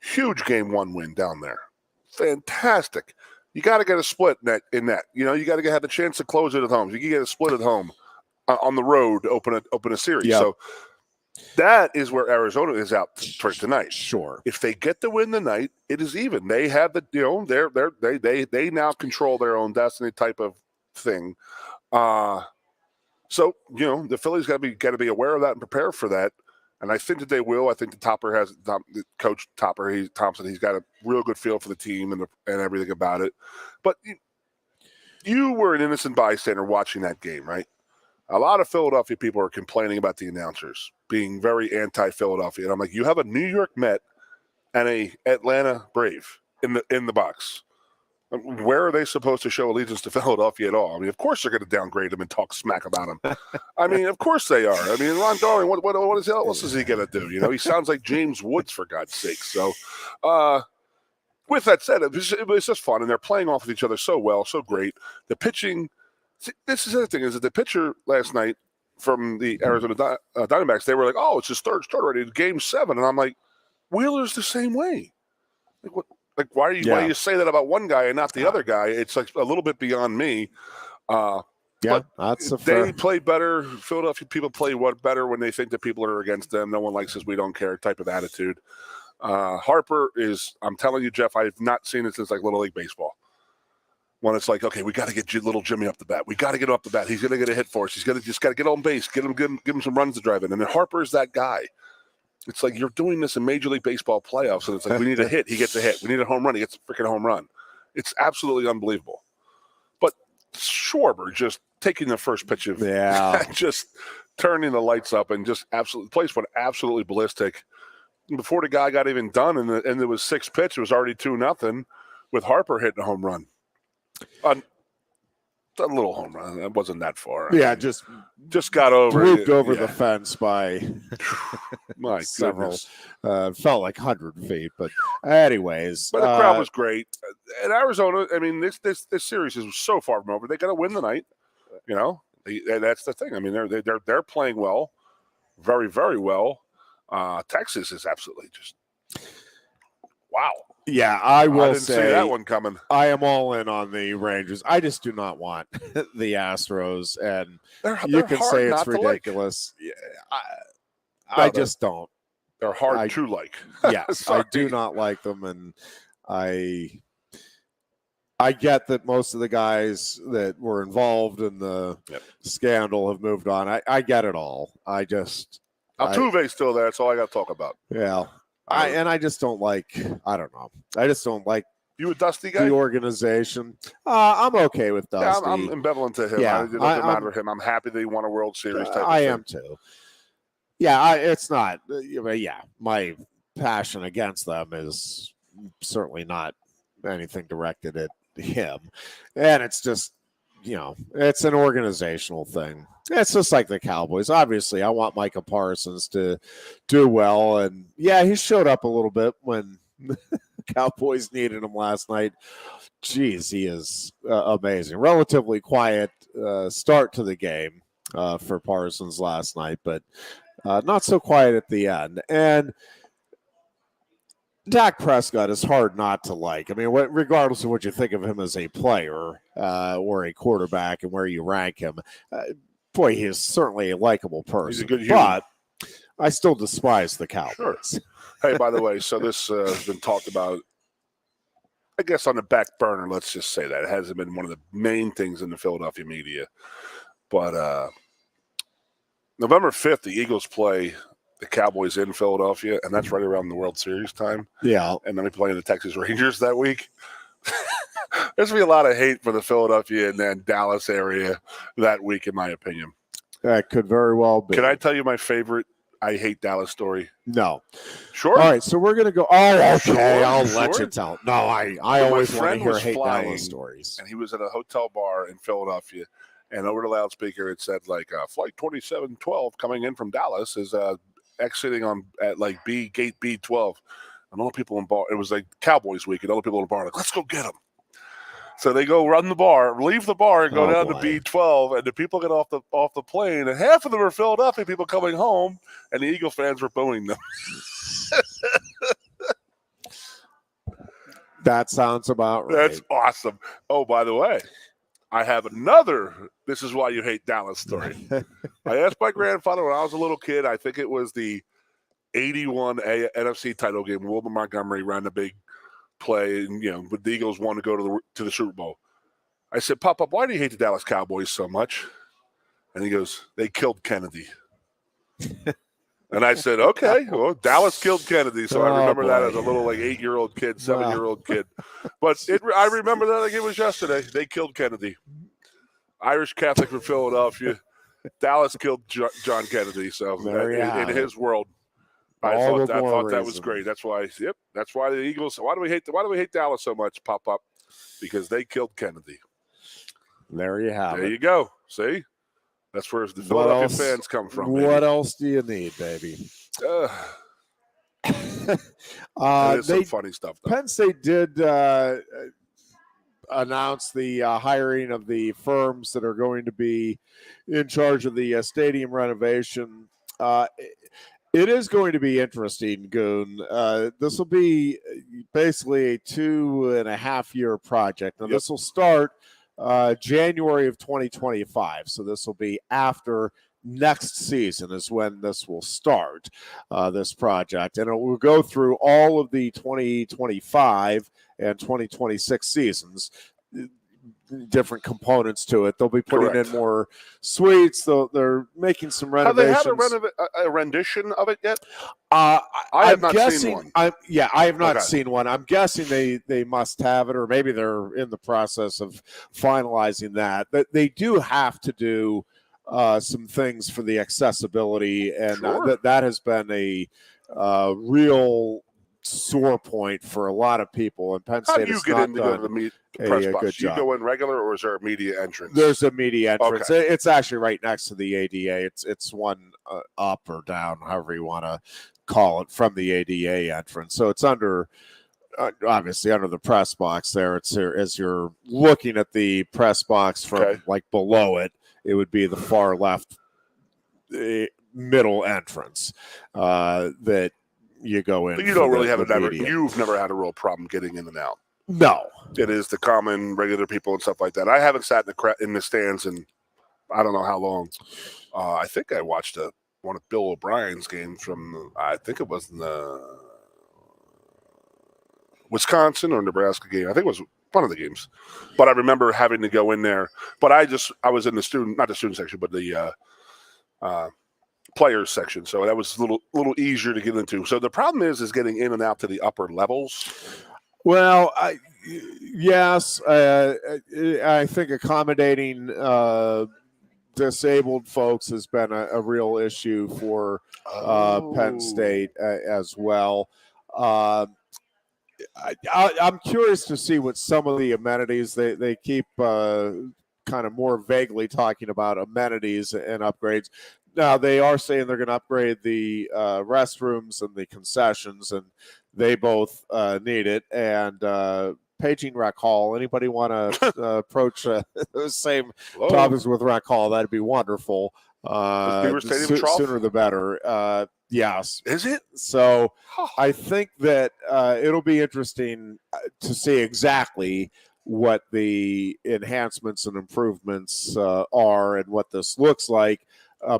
Huge Game 1 win down there. Fantastic. You got to get a split in that. You got to have a chance to close it at home. You can get a split at home on the road to open a series. Yep. So that is where Arizona is out for tonight. Sure. If they get the win tonight, it is even. They have the they now control their own destiny type of thing. So the Phillies got to be aware of that and prepare for that. And I think that they will. I think the Coach Thompson, he's got a real good feel for the team and everything about it. But you were an innocent bystander watching that game, right? A lot of Philadelphia people are complaining about the announcers being very anti-Philadelphia. And I'm like, you have a New York Met and a Atlanta Brave in the box. Where are they supposed to show allegiance to Philadelphia at all? I mean, of course they're going to downgrade him and talk smack about him. I mean, of course they are. I mean, Ron Darling, what else is he going to do? He sounds like James Woods, for God's sake. So, with that said, it was just fun, and they're playing off of each other so well, so great. The pitching, this is the other thing, is that the pitcher last night from the Arizona Diamondbacks, they were like, oh, it's his third start already, Game 7. And I'm like, Wheeler's the same way. Like, what? Like, why do you say that about one guy and not the other guy? It's like a little bit beyond me. That's a fair. They play better. Philadelphia people play better when they think that people are against them. No one likes us. We don't care type of attitude. Harper is, I'm telling you, Jeff, I've not seen it since like Little League Baseball. When it's like, okay, we got to get little Jimmy up the bat. We got to get him up the bat. He's going to get a hit for us. He's going to just got to get on base, give him some runs to drive in. And then Harper's that guy. It's like you're doing this in Major League Baseball playoffs, and it's like we need a hit, he gets a hit. We need a home run, he gets a freaking home run. It's absolutely unbelievable. But Schwarber just taking the first pitch of just turning the lights up and just absolutely, the place went absolutely ballistic. Before the guy got even done, and there was 6 pitch, it was already 2-0 with Harper hitting a home run. A little home run. It wasn't that far. Yeah, just got over. Swooped over the fence by my several. Felt like 100 feet, but anyways. But the crowd was great. And Arizona, I mean, this series is so far from over. They got to win tonight. That's the thing. I mean, they're playing well, very, very well. Texas is absolutely just wow. Yeah, I will didn't see that one coming. I am all in on the Rangers. I just do not want the Astros, and you can say it's ridiculous. I just don't. They're hard to like. Yes, I do not like them, and I get that most of the guys that were involved in the scandal have moved on. I get it all. Altuve's still there. That's all I got to talk about. Yeah. I just don't like, I don't know. I just don't like you a Dusty guy? The organization. I'm okay with Dusty. Yeah, I'm ambivalent to him. Yeah, it doesn't matter to him. I'm happy that he won a World Series. I am too. Yeah, it's not. Yeah, my passion against them is certainly not anything directed at him. And it's just, it's an organizational thing. It's just like the Cowboys. Obviously, I want Micah Parsons to do well. And, he showed up a little bit when the Cowboys needed him last night. Jeez, he is amazing. Relatively quiet start to the game for Parsons last night, but not so quiet at the end. And Dak Prescott is hard not to like. I mean, regardless of what you think of him as a player or a quarterback and where you rank him, boy, he is certainly a likable person. He's a good human. But I still despise the Cowboys. Sure. Hey, by the way, so this has been talked about, I guess, on the back burner. Let's just say that. It hasn't been one of the main things in the Philadelphia media. But November 5th, the Eagles play the Cowboys in Philadelphia, and that's right around the World Series time. Yeah. And then we play the Texas Rangers that week. There's going to be a lot of hate for the Philadelphia and then Dallas area that week, in my opinion. That could very well be. Can I tell you my favorite I hate Dallas story? No. Sure. All right, so we're going to go. Oh, okay. Sure, I'll sure. let you tell. No, I So always my want to friend hear was hate flying, Dallas stories. and he was at a hotel bar in Philadelphia, and over the loudspeaker it said like flight 2712 coming in from Dallas is exiting at like gate B12, and all the people in the bar. It was like Cowboys week, and all the people in the bar like, let's go get him. So they go run the bar, leave the bar, and go down to B12, and the people get off the plane, and half of them are Philadelphia people coming home, and the Eagle fans were booing them. That sounds about right. That's awesome. Oh, by the way, I have another "this is why you hate Dallas" story. I asked my grandfather when I was a little kid. I think it was the '81 NFC title game. Wilbur Montgomery ran the big play, and but the Eagles wanted to go to the Super Bowl. I said, Pop, why do you hate the Dallas Cowboys so much? And he goes, they killed Kennedy. And I said, okay, well, Dallas killed Kennedy, so I remember that as a little like 8-year-old kid, 7-year-old kid. But I remember that like it was yesterday. They killed Kennedy. Irish Catholic from Philadelphia. Dallas killed John Kennedy. So in his world, I thought that was great. That's why. Yep. That's why the Eagles. Why do we hate Dallas so much? Pop? Because they killed Kennedy. There you have it. There you go. See, that's where the Philadelphia fans come from. What else do you need, baby? There's some funny stuff, though. Penn State did announce the hiring of the firms that are going to be in charge of the stadium renovation. It is going to be interesting, Goon. This will be basically a 2.5-year project. Now, This will start January of 2025. So this will be after next season is when this will start, this project. And it will go through all of the 2025 and 2026 seasons. Different components to it. They'll be putting in more suites. They're making some renovations. Have they had a rendition of it yet? I have not seen one. I have not seen one. I'm guessing they must have it, or maybe they're in the process of finalizing that. But they do have to do some things for the accessibility, and that has been a real sore point for a lot of people. And Penn State has not done press box. Good Do you job. go in regular, or is there a media entrance? There's a media entrance. Okay. It's actually right next to the ADA. It's one up or down, however you want to call it, from the ADA entrance. So it's under, obviously under the press box there. It's as you're looking at the press box from like below it, it would be the far left middle entrance that you go in. But you don't really you've never had a real problem getting in and out. No. It is the common regular people and stuff like that. I haven't sat in the stands in I don't know how long. I think I watched one of Bill O'Brien's games from I think it was in the Wisconsin or Nebraska game. I think it was one of the games. But I remember having to go in there. But I was in the not the student section, but the players section. So that was a little easier to get into. So the problem is getting in and out to the upper levels. Well, yes, I think accommodating disabled folks has been a real issue for Penn State as well. I'm curious to see what some of the amenities they keep kind of more vaguely talking about amenities and upgrades. Now, they are saying they're going to upgrade the restrooms and the concessions, and they both need it. And paging Rec Hall, anybody want to approach those same topics with Rec Hall? That'd be wonderful. Sooner the better. Yes. Is it? So I think that it'll be interesting to see exactly what the enhancements and improvements are and what this looks like.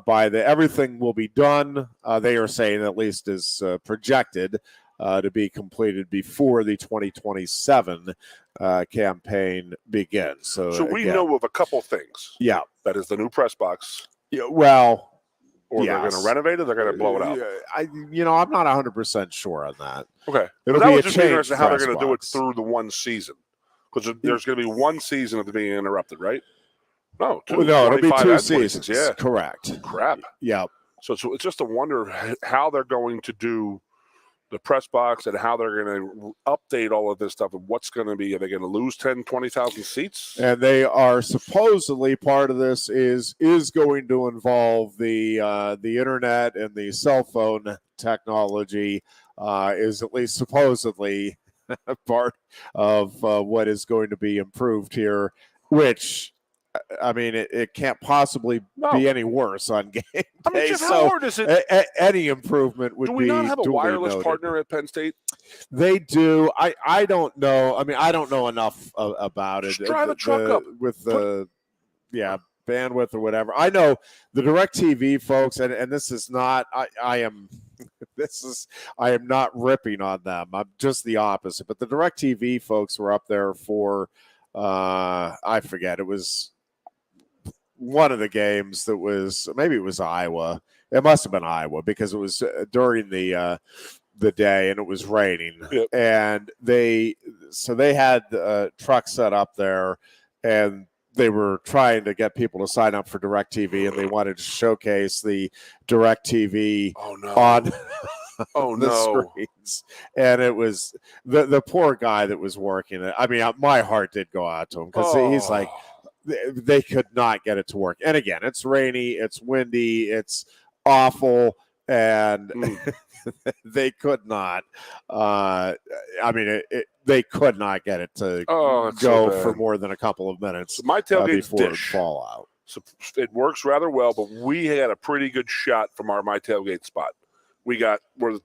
Everything will be done. They are saying, at least is projected to be completed before the 2027 campaign begins. So we know of a couple things. Yeah. That is the new press box. Yeah, well, or they're going to renovate it, they're going to blow it out. I'm not 100% sure on that. Okay. It'll that be would a just be interesting how they're press going to do it box. through the one season. Because there's going to be one season of it being interrupted, right? No, No, it'll be 25 2 and seasons. 26, yeah. Correct. Crap. Yeah. So it's just a wonder how they're going to do the press box and how they're going to update all of this stuff and what's going to be. Are they going to lose 10, 20,000 seats? And they are supposedly part of this is going to involve the internet and the cell phone technology is at least supposedly part of what is going to be improved here, which I mean, it can't possibly be any worse on game day. I mean, Jeff, how hard is it? Any improvement would be. Do we not have a wireless noted. partner at Penn State? They do. I don't know. I mean, I don't know enough about it. Just drive a truck up with the bandwidth or whatever. I know the DirecTV folks, and this is not. I am not ripping on them. I'm just the opposite. But the DirecTV folks were up there for I forget. It was one of the games that was, maybe it was Iowa. It must have been Iowa because it was during the day and it was raining. Yep. And they had a truck set up there and they were trying to get people to sign up for DirecTV and they wanted to showcase the DirecTV on the screens. And it was the poor guy that was working it. I mean, my heart did go out to him because he's like, they could not get it to work. And again, it's rainy, it's windy, it's awful, and they could not. I mean, they could not get it to go for more than a couple of minutes. My tailgate's before dish. it fall out. So it works rather well, but we had a pretty good shot from my tailgate spot. We got to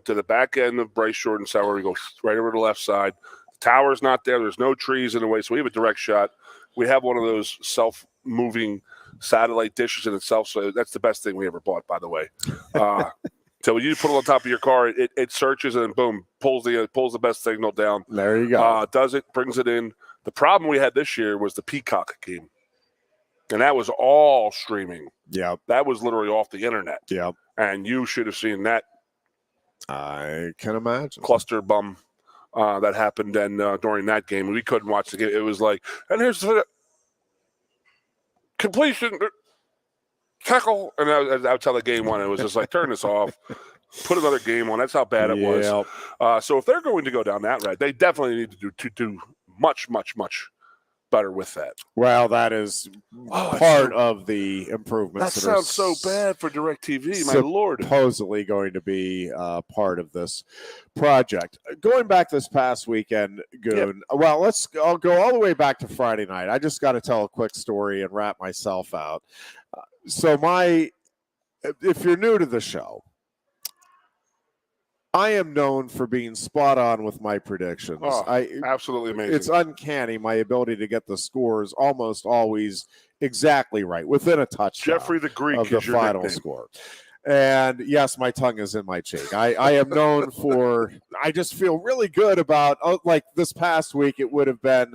the back end of Bryce Jordan Tower. We go right over to the left side. The tower's not there. There's no trees in the way, so we have a direct shot. We have one of those self-moving satellite dishes in itself, so that's the best thing we ever bought, by the way. So when you put it on top of your car, it searches and boom, pulls the best signal down. There you go. Does it, brings it in. The problem we had this year was the Peacock game, and that was all streaming. Yeah, that was literally off the internet. Yeah, and you should have seen that. I can imagine cluster bum. That happened then during that game. We couldn't watch the game. It was like, and here's the completion, tackle, and that's how the game went. It was just like, turn this off, put another game on. That's how bad it was. So if they're going to go down that route, they definitely need to do much, much, much better with that. Well, that is part of the improvements. That sounds so bad for DirecTV, my lord. Supposedly going to be part of this project. Going back this past weekend, Goon. Yep. Well, I'll go all the way back to Friday night. I just got to tell a quick story and wrap myself out. So if you're new to the show, I am known for being spot on with my predictions. Absolutely amazing. It's uncanny, my ability to get the scores almost always exactly right, within a touchdown. Jeffrey the Greek of the is your final nickname. Score. And yes, my tongue is in my cheek. I am known for, I just feel really good about, like this past week, it would have been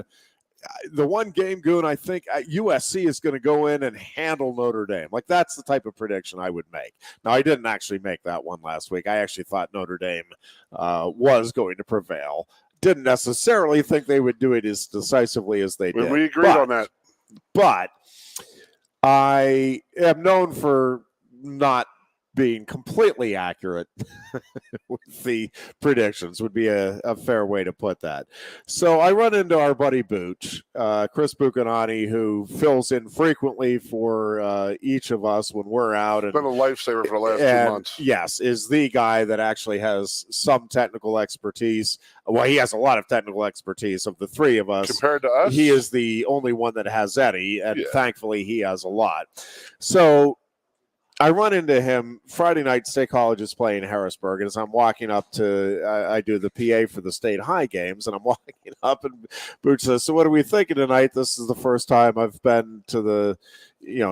the one game, Goon, I think USC is going to go in and handle Notre Dame. Like, that's the type of prediction I would make. Now, I didn't actually make that one last week. I actually thought Notre Dame was going to prevail. Didn't necessarily think they would do it as decisively as they did. We agreed on that. But I am known for not being completely accurate with the predictions would be a fair way to put that. So I run into our buddy Booch, Chris Buchanani, who fills in frequently for each of us when we're out. It's been a lifesaver for the last 2 months. Yes, is the guy that actually has some technical expertise. Well, he has a lot of technical expertise of the three of us. Compared to us? He is the only one that has any, and thankfully he has a lot. So I run into him Friday night. State College is playing Harrisburg, and as I'm walking up to, I do the PA for the state high games, and I'm walking up, and Booch says, "So what are we thinking tonight? This is the first time I've been to the,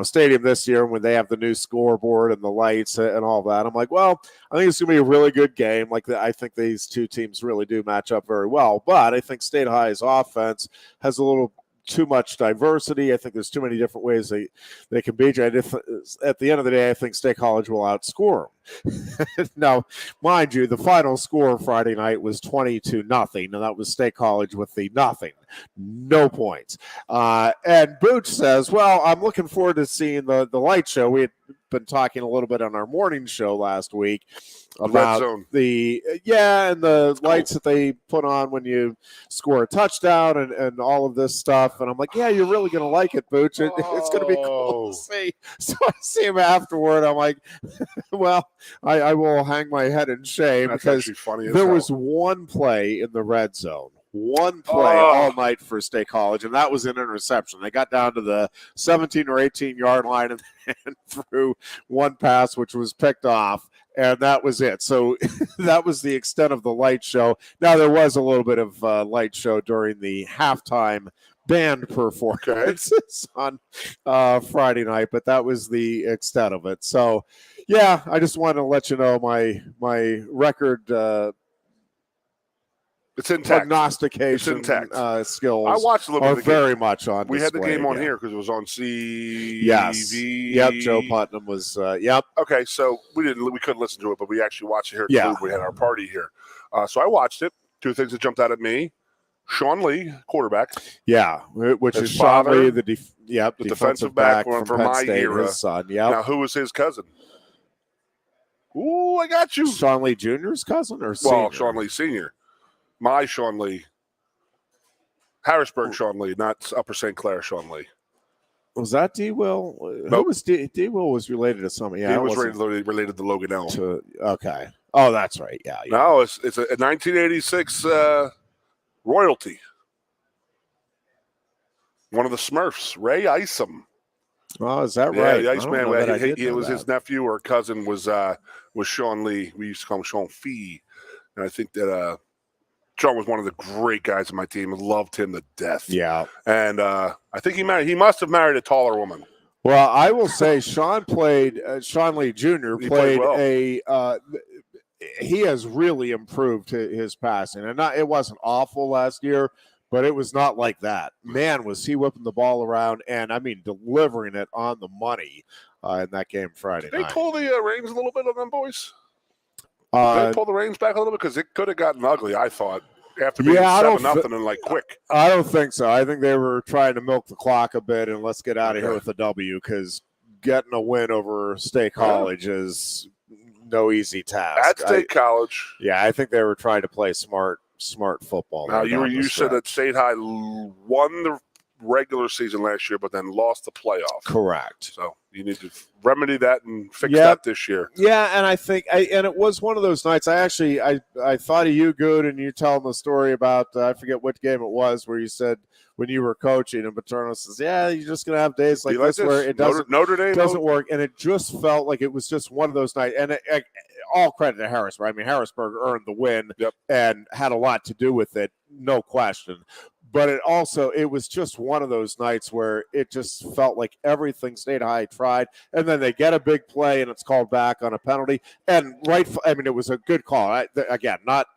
stadium this year when they have the new scoreboard and the lights and all that." I'm like, "Well, I think it's going to be a really good game. Like, I think these two teams really do match up very well, but I think State High's offense has a little too much diversity. I think there's too many different ways they can beat you. At the end of the day, I think State College will outscore them. Now, mind you, the final score Friday night was 20-0, and that was State College with the nothing, no points. And Booch says, well, I'm looking forward to seeing the light show. We had been talking a little bit on our morning show last week about and the lights that they put on when you score a touchdown and all of this stuff. And I'm like, yeah, you're really going to like it, Booch. It's going to be cool to see. So I see him afterward. I'm like, well, I will hang my head in shame. That's because funny there was one play in the red zone. One play all night for State College, and that was an interception. They got down to the 17 or 18-yard line and threw one pass, which was picked off, and that was it. So that was the extent of the light show. Now, there was a little bit of light show during the halftime band performances on Friday night, but that was the extent of it. So, yeah, I just wanted to let you know my record it's intact. Prognostication it's intact. Skills I watched a little are bit of the game. very much on We display had the game on again. here because it was on CV. Yes. Yep. Joe Putnam was. Yep. Okay, so we couldn't listen to it, but we actually watched it here. Yeah. We had our party here, so I watched it. Two things that jumped out at me: Sean Lee, quarterback. Yeah, which His is Sean father, Lee, the defensive back from for Penn my State, era. his son. Yep. Now, who was his cousin? Ooh, I got you. Sean Lee Jr.'s cousin or senior? Well, Sean Lee Sr. My Sean Lee. Harrisburg Sean Lee, not Upper St. Clair Sean Lee. Was that D. Will? Nope. Who was D. Will was related to something. Yeah, he was related to Logan L. Okay. Oh, that's right. Yeah. No, it's a 1986 royalty. One of the Smurfs, Ray Isom. Oh, is that right? Yeah, the Iceman. It was that. his nephew or cousin was Sean Lee. We used to call him Sean Fee, and I think that Sean was one of the great guys on my team. I loved him to death. Yeah, and I think he must have married a taller woman. Well, I will say Sean Lee Jr. played well. He has really improved his passing, and it wasn't awful last year, but it was not like that. Man, was he whipping the ball around, and I mean delivering it on the money in that game Friday night. Did they pull the reins a little bit on them boys? Did they pull the reins back a little bit? Because it could have gotten ugly, I thought, after being 7-0 and quick. I don't think so. I think they were trying to milk the clock a bit and let's get out of here with a W, because getting a win over State College is no easy task. At State College. Yeah, I think they were trying to play smart football. Now, you said that State High won the regular season last year, but then lost the playoff. Correct. So you need to remedy that and fix that this year. Yeah, and I think and it was one of those nights. I thought of you, Good, and you telling the story about I forget what game it was where you said when you were coaching, and Paterno says, "Yeah, you're just gonna have days like this where it doesn't Notre Dame doesn't work," and it just felt like it was just one of those nights. And all credit to Harrisburg. I mean, Harrisburg earned the win and had a lot to do with it, no question. But it was just one of those nights where it just felt like everything State High tried, and then they get a big play and it's called back on a penalty. And it was a good call. Again, not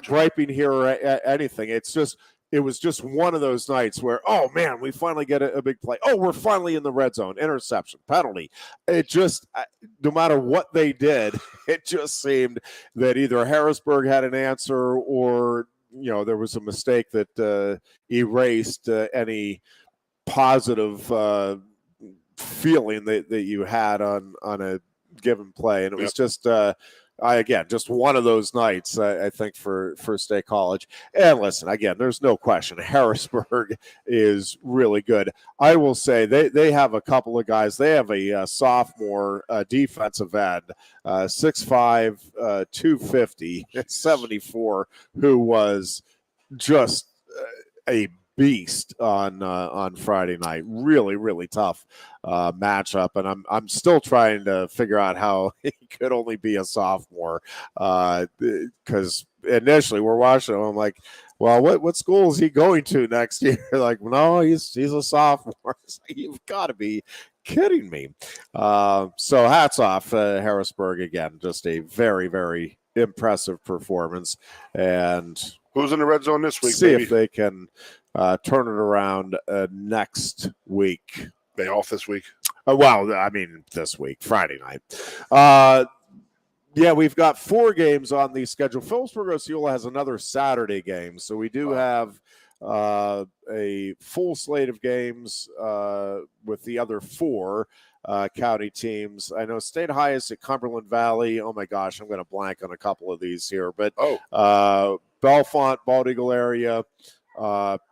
griping here or anything. It was just one of those nights where, oh man, we finally get a big play. Oh, we're finally in the red zone. Interception, penalty. It just, no matter what they did, it just seemed that either Harrisburg had an answer or there was a mistake that erased any positive feeling that you had on a given play. And it was just, just one of those nights, I think, for State College. And listen, again, there's no question. Harrisburg is really good. I will say they have a couple of guys. They have a sophomore defensive end, 6'5", 250, 74, who was just a beast on Friday night. Really, really tough matchup, and I'm still trying to figure out how he could only be a sophomore, because initially we're watching him. I'm like, well, what school is he going to next year? Like, no, he's a sophomore. You've got to be kidding me. So hats off Harrisburg again. Just a very, very impressive performance. And who's in the red zone this week? See if they can turn it around next week. They off this week? This week, Friday night. Yeah, we've got 4 games on the schedule. Phillipsburg Osceola has another Saturday game, so we do have a full slate of games with the other 4 county teams. I know State High is at Cumberland Valley. Oh my gosh, I'm going to blank on a couple of these here, but Bellefonte, Bald Eagle area,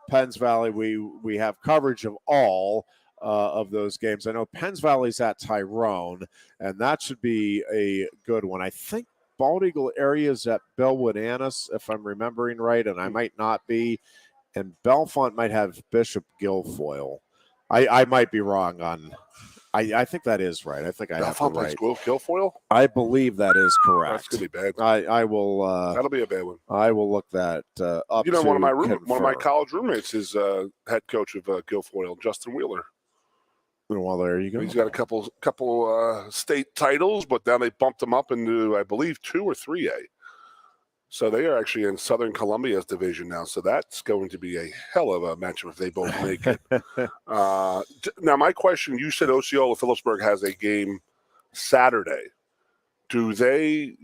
Penns Valley. We have coverage of all of those games. I know Penns Valley's at Tyrone, and that should be a good one. I think Bald Eagle area is at Bellwood Annis, if I'm remembering right, and I might not be. And Bellefonte might have Bishop Guilfoyle. I might be wrong on. I think that is right. I think I have to right. Guilfoyle? I believe that is correct. That's gonna be bad. I will. That'll be a bad one. I will look that up. You know, one of my college roommates is head coach of Guilfoyle, Justin Wheeler. Well, there you go. He's got a couple state titles, but now they bumped him up into, I believe, 2 or 3A. So they are actually in Southern Columbia's division now. So that's going to be a hell of a matchup if they both make it. Now, my question: you said Osceola Phillipsburg has a game Saturday. Do you?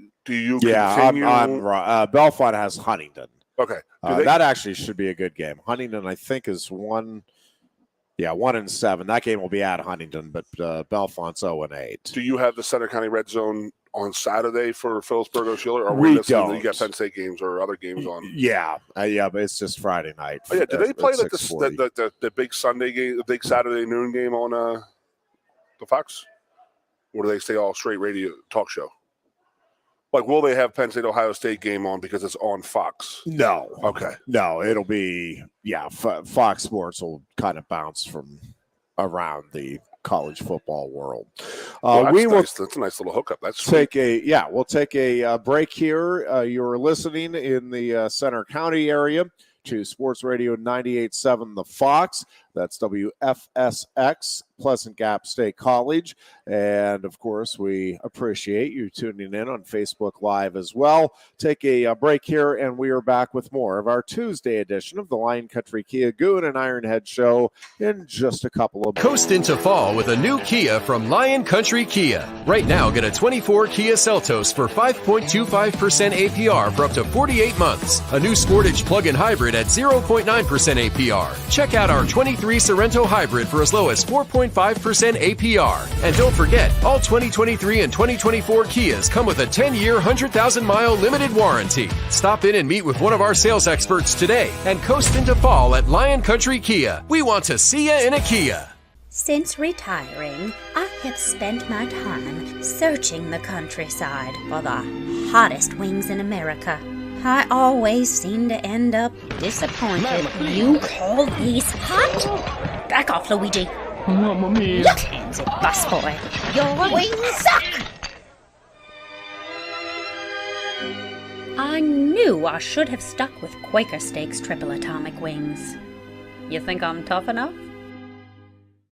Yeah, continue? I'm wrong. Bellefonte has Huntington. Okay, that actually should be a good game. Huntington, I think, is 1-7. That game will be at Huntington, but Bellefonte's 0-8. Do you have the Center County Red Zone on Saturday for Phillipsburg Osceola, or we don't? You got Penn State games or other games on? Yeah, but it's just Friday night. Oh, yeah, do they play like the big Sunday game, the big Saturday noon game on the Fox, or do they stay all straight radio talk show? Like, will they have Penn State Ohio State game on because it's on Fox? No. Okay. No, it'll be Fox Sports will kind of bounce from around the college football world. That's a nice little hookup. We'll take a break here. You're listening in the Center County area to Sports Radio 98.7 The Fox. That's WFSX, Pleasant Gap State College. And, of course, we appreciate you tuning in on Facebook Live as well. Take a break here, and we are back with more of our Tuesday edition of the Lion Country Kia Goon and Ironhead Show in just a couple of minutes. Coast into fall with a new Kia from Lion Country Kia. Right now, get a 24 Kia Seltos for 5.25% APR for up to 48 months. A new Sportage plug-in hybrid at 0.9% APR. Check out our 23 Sorrento hybrid for as low as 4.5% APR. And don't forget, all 2023 and 2024 Kias come with a 10-year, 100,000-mile limited warranty. Stop in and meet with one of our sales experts today and coast into fall at Lion Country Kia. We want to see you in a Kia. Since retiring, I have spent my time searching the countryside for the hottest wings in America. I always seem to end up disappointed. You call these hot? Back off, Luigi. Mamma mia. Look, hands it, busboy. Your wings suck! I knew I should have stuck with Quaker Steak's triple atomic wings. You think I'm tough enough?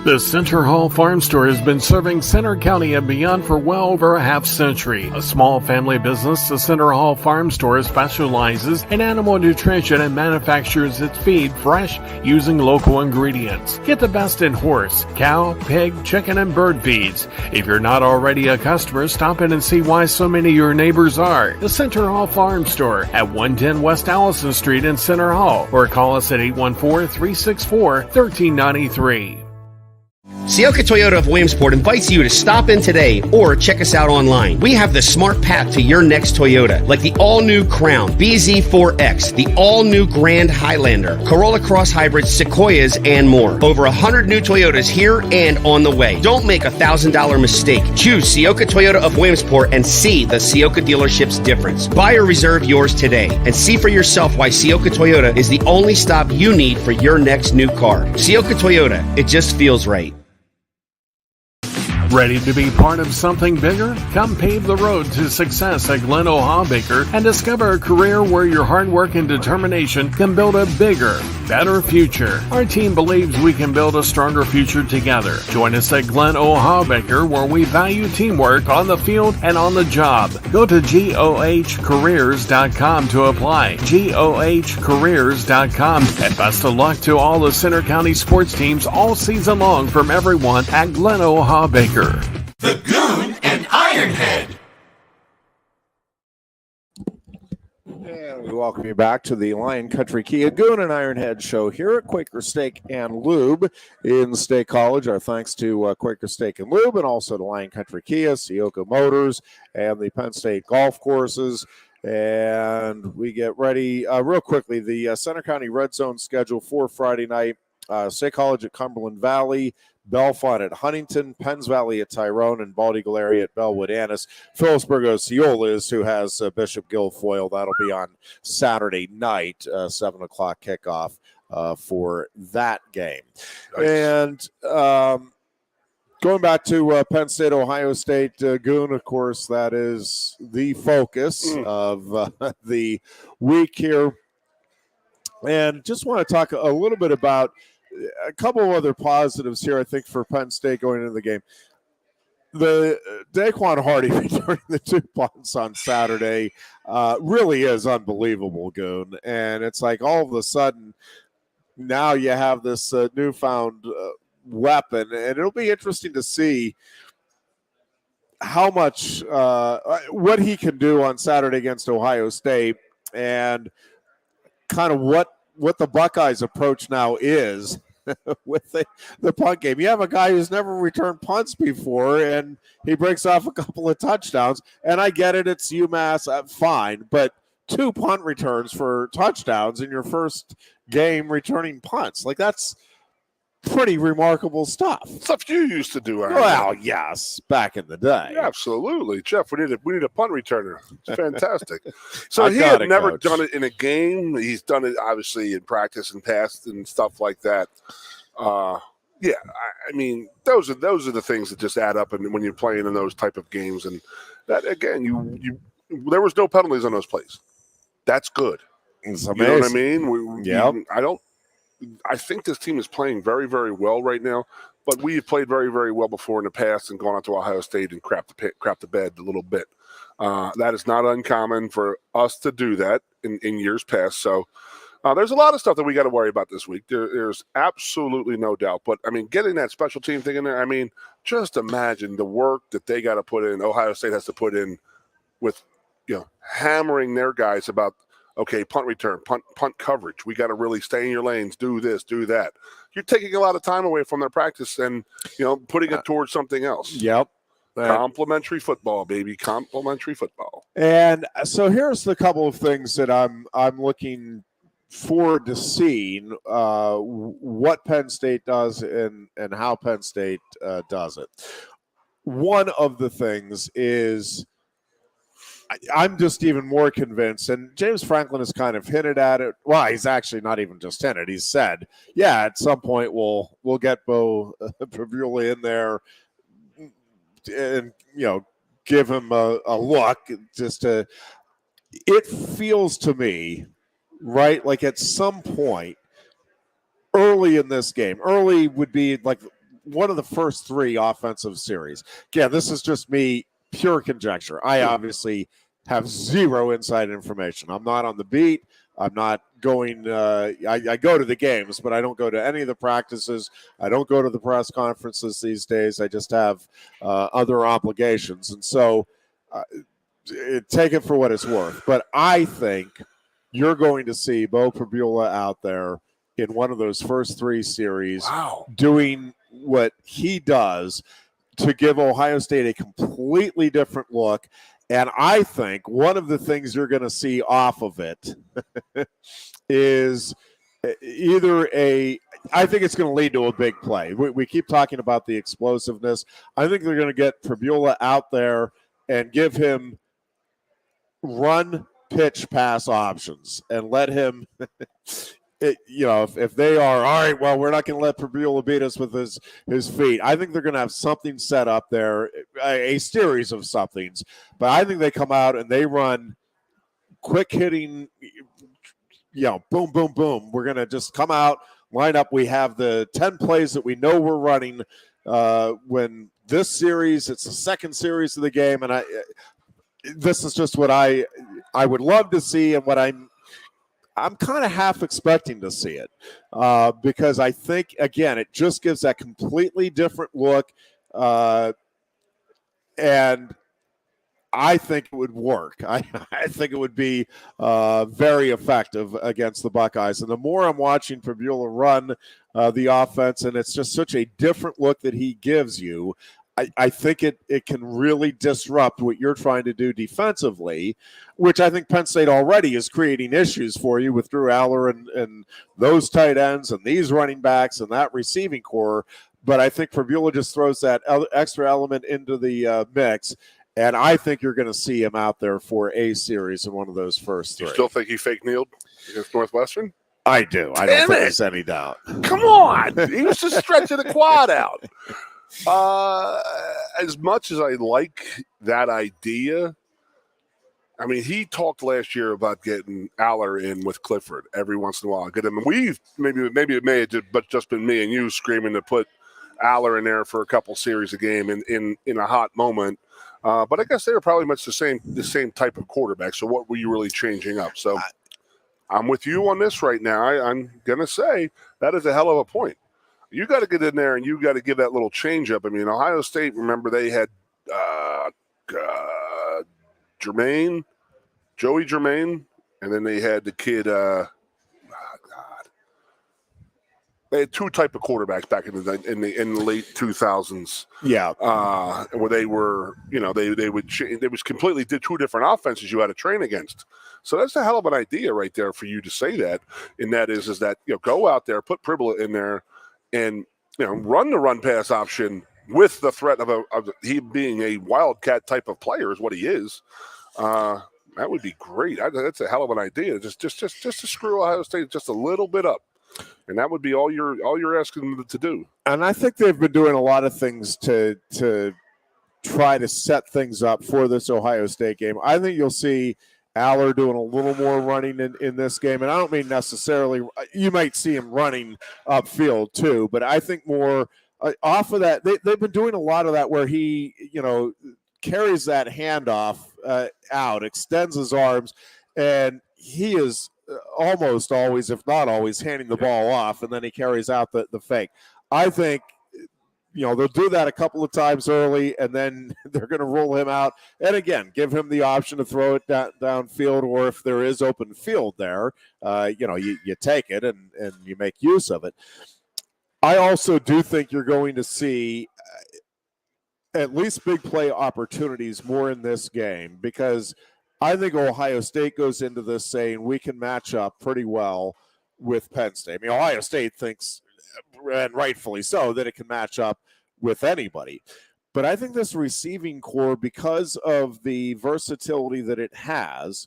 The Center Hall Farm Store has been serving Center County and beyond for well over a half century. A small family business, the Center Hall Farm Store specializes in animal nutrition and manufactures its feed fresh using local ingredients. Get the best in horse, cow, pig, chicken, and bird feeds. If you're not already a customer, stop in and see why so many of your neighbors are. The Center Hall Farm Store at 110 West Allison Street in Center Hall, or call us at 814-364-1393. Sioka Toyota of Williamsport invites you to stop in today or check us out online. We have the smart path to your next Toyota, like the all-new Crown, BZ4X, the all-new Grand Highlander, Corolla Cross Hybrids, Sequoias, and more. Over 100 new Toyotas here and on the way. Don't make a $1,000 mistake. Choose Sioka Toyota of Williamsport and see the Sioka dealership's difference. Buy or reserve yours today and see for yourself why Sioka Toyota is the only stop you need for your next new car. Sioka Toyota, it just feels right. Ready to be part of something bigger? Come pave the road to success at Glen O'Habaker and discover a career where your hard work and determination can build a bigger, better future. Our team believes we can build a stronger future together. Join us at Glen O'Habaker, where we value teamwork on the field and on the job. Go to GOHcareers.com to apply. GOHcareers.com. And best of luck to all the Center County sports teams all season long from everyone at Glen O'Habaker. The Goon and Ironhead. And we welcome you back to the Lion Country Kia Goon and Ironhead show here at Quaker Steak and Lube in State College. Our thanks to Quaker Steak and Lube and also to Lion Country Kia, Sioka Motors, and the Penn State golf courses. And we get ready real quickly. The Center County Red Zone schedule for Friday night. State College at Cumberland Valley, Bellefonte at Huntington, Penns Valley at Tyrone, and Bald Eagle area at Bellwood Annis. Phillipsburg Osceola who has Bishop Guilfoyle. That'll be on Saturday night, 7 o'clock kickoff for that game. Nice. And going back to Penn State, Ohio State, Goon, of course, that is the focus of the week here. And just want to talk a little bit about a couple of other positives here, I think, for Penn State going into the game. The Daquan Hardy returning the 2 punts on Saturday really is unbelievable, Goon. And it's like all of a sudden now you have this newfound weapon, and it'll be interesting to see how much what he can do on Saturday against Ohio State and kind of what the Buckeyes' approach now is with the punt game. You have a guy who's never returned punts before, and he breaks off a couple of touchdowns. And I get it, it's UMass, fine, but 2 punt returns for touchdowns in your first game returning punts. Like, that's pretty remarkable stuff. Stuff you used to do, Aaron. Well, yes, back in the day. Yeah, absolutely. Jeff, we need a punt returner. It's fantastic. So he had never done it in a game. He's done it, obviously, in practice and past and stuff like that. I mean, those are the things that just add up and when you're playing in those type of games. And that, again, you there was no penalties on those plays. That's good. It's amazing. You know what I mean? Yeah. I think this team is playing very, very well right now, but we've played very, very well before in the past and gone out to Ohio State and crap the bed a little bit. That is not uncommon for us to do that in years past. So there's a lot of stuff that we got to worry about this week. There's absolutely no doubt. But, I mean, getting that special team thing in there, I mean, just imagine the work that they got to put in, Ohio State has to put in with, hammering their guys about – okay, punt return, punt coverage. We got to really stay in your lanes, do this, do that. You're taking a lot of time away from their practice and, putting it towards something else. Yep. Complimentary football, baby. Complimentary football. And so here's the couple of things that I'm looking forward to seeing what Penn State does and how Penn State does it. One of the things is I'm just even more convinced, and James Franklin has kind of hinted at it. Well, he's actually not even just hinted. He's said, yeah, at some point we'll get Bo Prabula in there and, give him a look just to – it feels to me, right, like at some point early in this game, early would be like one of the first 3 offensive series. Yeah, this is just me. Pure conjecture. I obviously have zero inside information. I'm not on the beat. I'm not going I go to the games, but I don't go to any of the practices. I don't go to the press conferences these days. I just have other obligations. And so take it for what it's worth. But I think you're going to see Bo Prabula out there in one of those first 3 series doing what he does to give Ohio State a completely different look. And I think one of the things you're going to see off of it is either I think it's going to lead to a big play. We keep talking about the explosiveness. I think they're going to get Prabula out there and give him run, pitch, pass options and let him if they are all right, well, we're not going to let Prabula beat us with his feet. I think they're going to have something set up there, a series of somethings. But I think they come out and they run quick hitting, boom, boom, boom. We're going to just come out, line up. We have the 10 plays that we know we're running when this series, it's the second series of the game. And this is just what I would love to see, and what I'm kind of half expecting to see it because I think, again, it just gives that completely different look. And I think it would work. I think it would be very effective against the Buckeyes. And the more I'm watching Prabula run the offense, and it's just such a different look that he gives you, I think it can really disrupt what you're trying to do defensively, which I think Penn State already is creating issues for you with Drew Aller and those tight ends and these running backs and that receiving core. But I think Prabula just throws that extra element into the mix, and I think you're going to see him out there for a series in one of those first three. You still think he fake kneeled against Northwestern? I do. I don't think there's any doubt. Come on. He was just stretching the quad out. As much as I like that idea, I mean, he talked last year about getting Aller in with Clifford every once in a while. Get him. Maybe it may have just been me and you screaming to put Aller in there for a couple series a game in a hot moment. But I guess they were probably much the same type of quarterback. So what were you really changing up? So I'm with you on this right now. I'm gonna say that is a hell of a point. You got to get in there and you got to give that little change up. I mean, Ohio State, remember, they had Joey Germain, and then they had the kid, they had two type of quarterbacks back in the late 2000s. Yeah. Where they were, they was completely did two different offenses you had to train against. So that's a hell of an idea right there for you to say that. And that is that, go out there, put Pribula in there, and run the run pass option with the threat of he being a wildcat type of player is what he is. That would be great. That's a hell of an idea. Just to screw Ohio State just a little bit up, and that would be all you're asking them to do. And I think they've been doing a lot of things to try to set things up for this Ohio State game. I think you'll see Aller doing a little more running in this game. And I don't mean necessarily – you might see him running upfield too, but I think more off of that. They've been doing a lot of that where he, carries that handoff out, extends his arms, and he is almost always, if not always, handing the ball off, and then he carries out the fake. I think – they'll do that a couple of times early, and then they're going to roll him out. And again, give him the option to throw it downfield, or if there is open field there, you take it and you make use of it. I also do think you're going to see at least big play opportunities more in this game, because I think Ohio State goes into this saying we can match up pretty well with Penn State. I mean, Ohio State thinks, and rightfully so, that it can match up with anybody. But I think this receiving core, because of the versatility that it has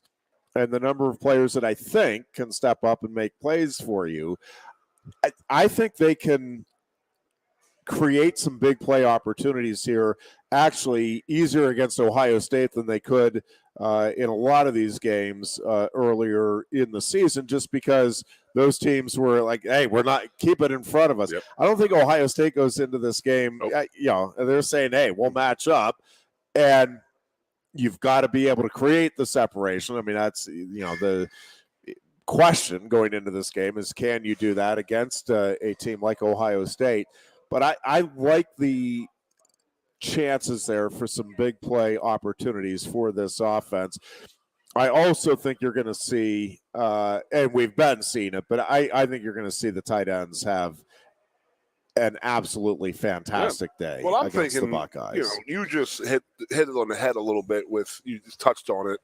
and the number of players that I think can step up and make plays for you, I think they can create some big play opportunities here, actually easier against Ohio State than they could in a lot of these games earlier in the season, just because those teams were like, hey, we're not, keep it in front of us. Yep. I don't think Ohio State goes into this game, they're saying, hey, we'll match up, and you've got to be able to create the separation. I mean, that's, the question going into this game is, can you do that against a team like Ohio State? But I like the chances there for some big play opportunities for this offense. I also think you're going to see, and we've been seeing it, but I think you're going to see the tight ends have an absolutely fantastic day against the Buckeyes. You just hit it on the head a little bit you just touched on it,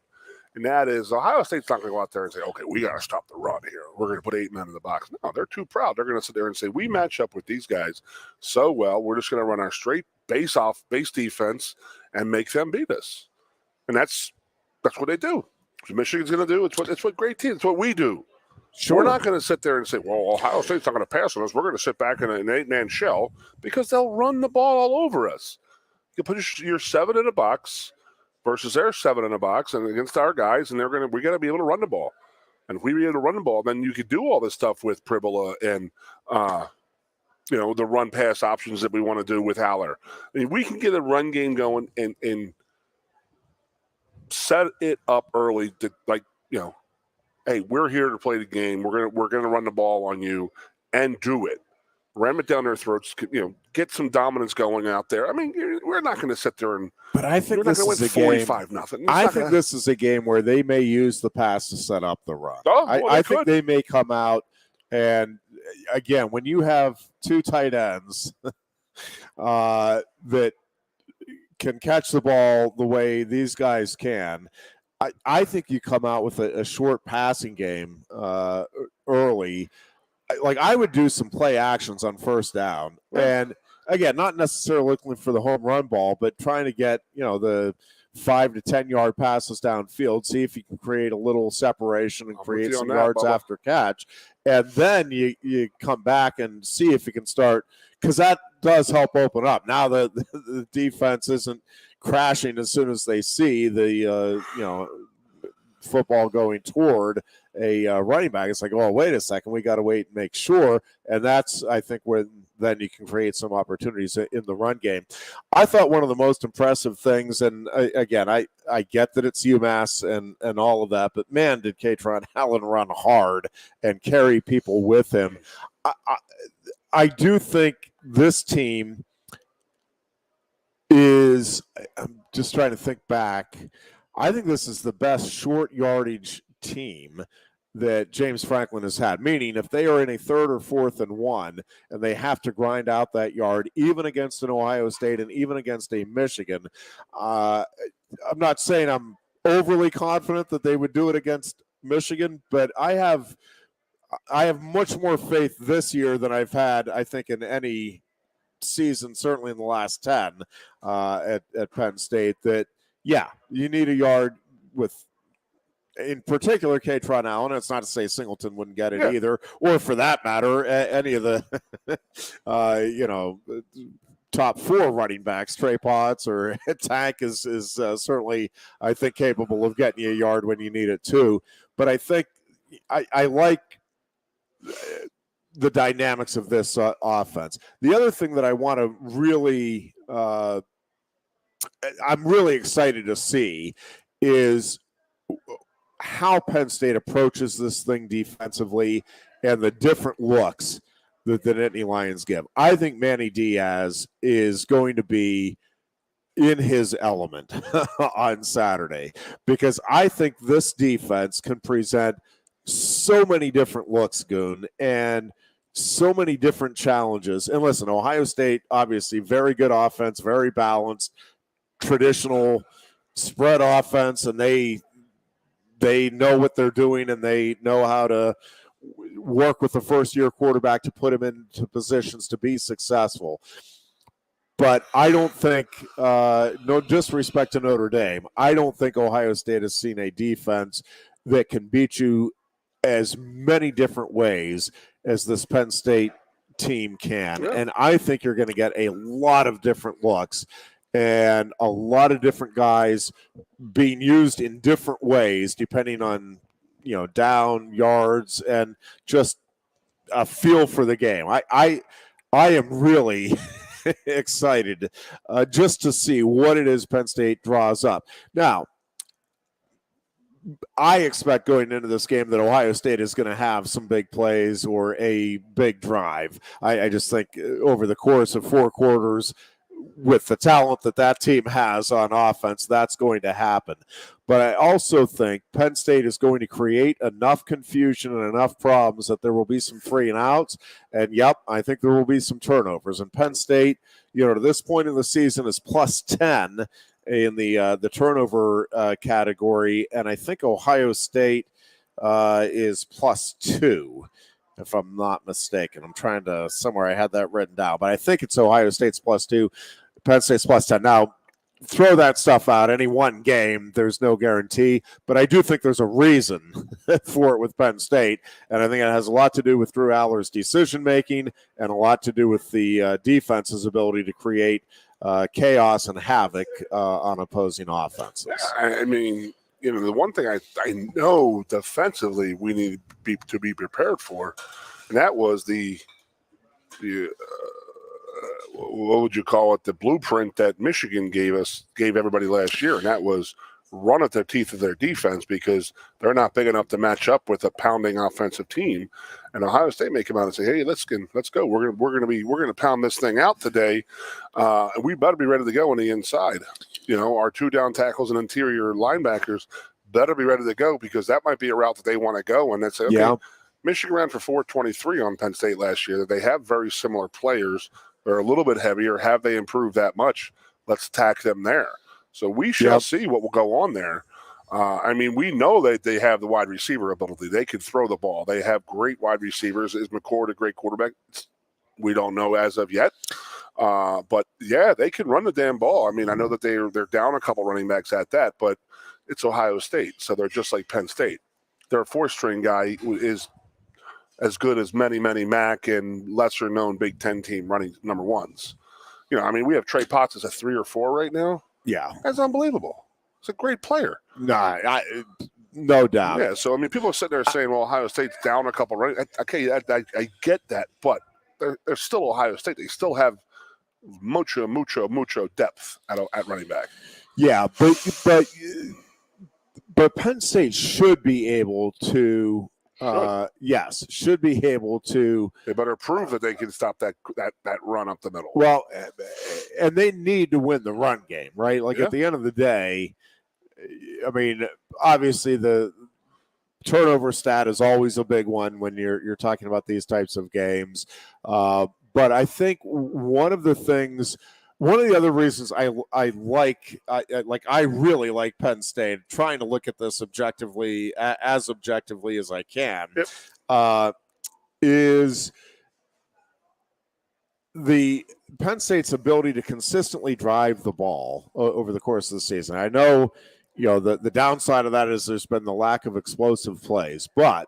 and that is Ohio State's not going to go out there and say, okay, we got to stop the run here. We're going to put 8 men in the box. No, they're too proud. They're going to sit there and say, we match up with these guys so well, we're just going to run our straight base defense and make them beat us. And that's what they do. That's what Michigan's going to do. It's what great teams. It's what we do. Sure. We're not going to sit there and say, well, Ohio State's not going to pass on us. We're going to sit back in an 8-man shell because they'll run the ball all over us. You put your 7 in a box versus their 7 in a box and against our guys, and we got to be able to run the ball. And if we be able to run the ball, then you could do all this stuff with Pribola and the run pass options that we want to do with Haller. I mean, we can get a run game going and set it up early to, like, hey, we're here to play the game. We're gonna run the ball on you and do it. Ram it down their throats. Get some dominance going out there. I mean, we're not going to sit there and. But I think this is a 45-0. I think this is a game where they may use the pass to set up the run. Oh, well, I think they may come out and, again, when you have 2 tight ends that can catch the ball the way these guys can, I think you come out with a short passing game early. Like, I would do some play actions on first down. And, again, not necessarily looking for the home run ball, but trying to get, the 5 to 10 yard passes downfield, see if you can create a little separation and create some yards after catch. And then you come back and see if you can start, because that does help open up. Now the defense isn't crashing as soon as they see the, football going toward a running back. It's like, oh, wait a second, we got to wait and make sure. And that's, I think, where then you can create some opportunities in the run game. I thought one of the most impressive things, and again, I get that it's UMass and all of that, but man, did Katron Allen run hard and carry people with him. I do think this team is, I'm just trying to think back, I think this is the best short yardage team that James Franklin has had, meaning if they are in a 3rd or 4th and 1 and they have to grind out that yard, even against an Ohio State and even against a Michigan, I'm not saying I'm overly confident that they would do it against Michigan, but I have much more faith this year than I've had, I think, in any season, certainly in the last 10 at Penn State, that, yeah, you need a yard with, in particular, Katron Allen. It's not to say Singleton wouldn't get it either, or for that matter, any of the, top 4 running backs. Trey Potts or Tank is certainly, I think, capable of getting you a yard when you need it too. But I think I like the dynamics of this offense. The other thing that I want to really I'm really excited to see is how Penn State approaches this thing defensively and the different looks that the Nittany Lions give. I think Manny Diaz is going to be in his element on Saturday, because I think this defense can present so many different looks, Goon, and so many different challenges. And listen, Ohio State, obviously, very good offense, very balanced, traditional spread offense, and they know what they're doing, and they know how to work with the first-year quarterback to put him into positions to be successful. But I don't think, no disrespect to Notre Dame, I don't think Ohio State has seen a defense that can beat you as many different ways as this Penn State team can. Yeah. And I think you're going to get a lot of different looks and a lot of different guys being used in different ways depending on, down, yards, and just a feel for the game. I am really excited just to see what it is Penn State draws up. Now, I expect going into this game that Ohio State is going to have some big plays or a big drive. I just think over the course of 4 quarters, with the talent that team has on offense, that's going to happen. But I also think Penn State is going to create enough confusion and enough problems that there will be some free and outs. And, yep, I think there will be some turnovers. And Penn State, to this point in the season is plus 10 in the turnover category. And I think Ohio State is plus 2. If I'm not mistaken. I'm trying to, somewhere I had that written down, but I think it's Ohio State's plus 2, Penn State's plus 10. Now, throw that stuff out. Any one game, there's no guarantee, but I do think there's a reason for it with Penn State, and I think it has a lot to do with Drew Aller's decision-making and a lot to do with the defense's ability to create chaos and havoc on opposing offenses. I mean, the one thing I know defensively we need to be prepared for, and that was the what would you call it? The blueprint that Michigan gave everybody last year, and that was run at the teeth of their defense because they're not big enough to match up with a pounding offensive team. And Ohio State may come out and say, "Hey, let's go. We're gonna pound this thing out today, and we better be ready to go on the inside. Our 2 down tackles and interior linebackers better be ready to go because that might be a route that they want to go." And that's okay. Yeah. Michigan ran for 423 on Penn State last year. They have very similar players. They're a little bit heavier. Have they improved that much? Let's attack them there. So we shall see what will go on there. We know that they have the wide receiver ability. They can throw the ball. They have great wide receivers. Is McCord a great quarterback? We don't know as of yet. But, yeah, they can run the damn ball. I know that they're down a couple running backs at that, but it's Ohio State, so they're just like Penn State. Their 4th-string guy is as good as many Mac and lesser-known Big Ten team running number ones. We have Trey Potts as a 3 or 4 right now. Yeah. That's unbelievable. He's a great player. No doubt. Yeah, so, people are sitting there saying, well, Ohio State's down a couple running. Okay, I get that, but they're still Ohio State. They still have mucho depth at running back. Yeah, but Penn State should be able to should be able to. They better prove that they can stop that run up the middle. Well, and they need to win the run game, right? At the end of the day, obviously the turnover stat is always a big one when you're talking about these types of games. But I think one of the other reasons I really like Penn State, trying to look at this objectively as I can, is the Penn State's ability to consistently drive the ball over the course of the season. I know, the downside of that is there's been the lack of explosive plays, but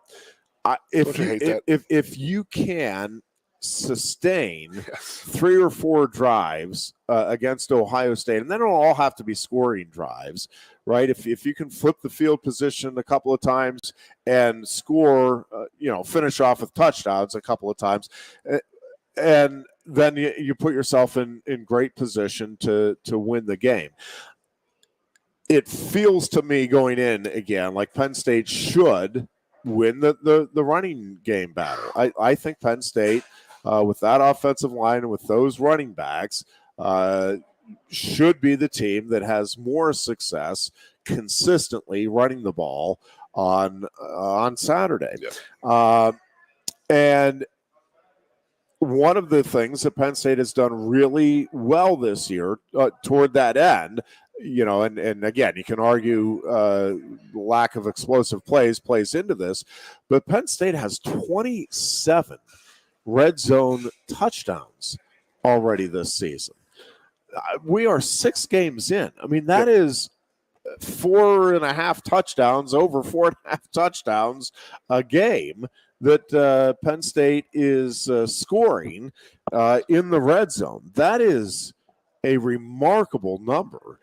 if you can sustain 3 or 4 drives against Ohio State, and then it'll all have to be scoring drives, right? If you can flip the field position a couple of times and score, finish off with touchdowns a couple of times, and then you put yourself in great position to win the game. It feels to me going in again like Penn State should win the running game battle. I think Penn State, with that offensive line and with those running backs, should be the team that has more success consistently running the ball on Saturday. And one of the things that Penn State has done really well this year toward that end, and again, you can argue lack of explosive plays into this, but Penn State has 27 red zone touchdowns already this season. We are 6 games in. That is 4.5 touchdowns, over 4.5 touchdowns a game that Penn State is scoring in the red zone. That is a remarkable number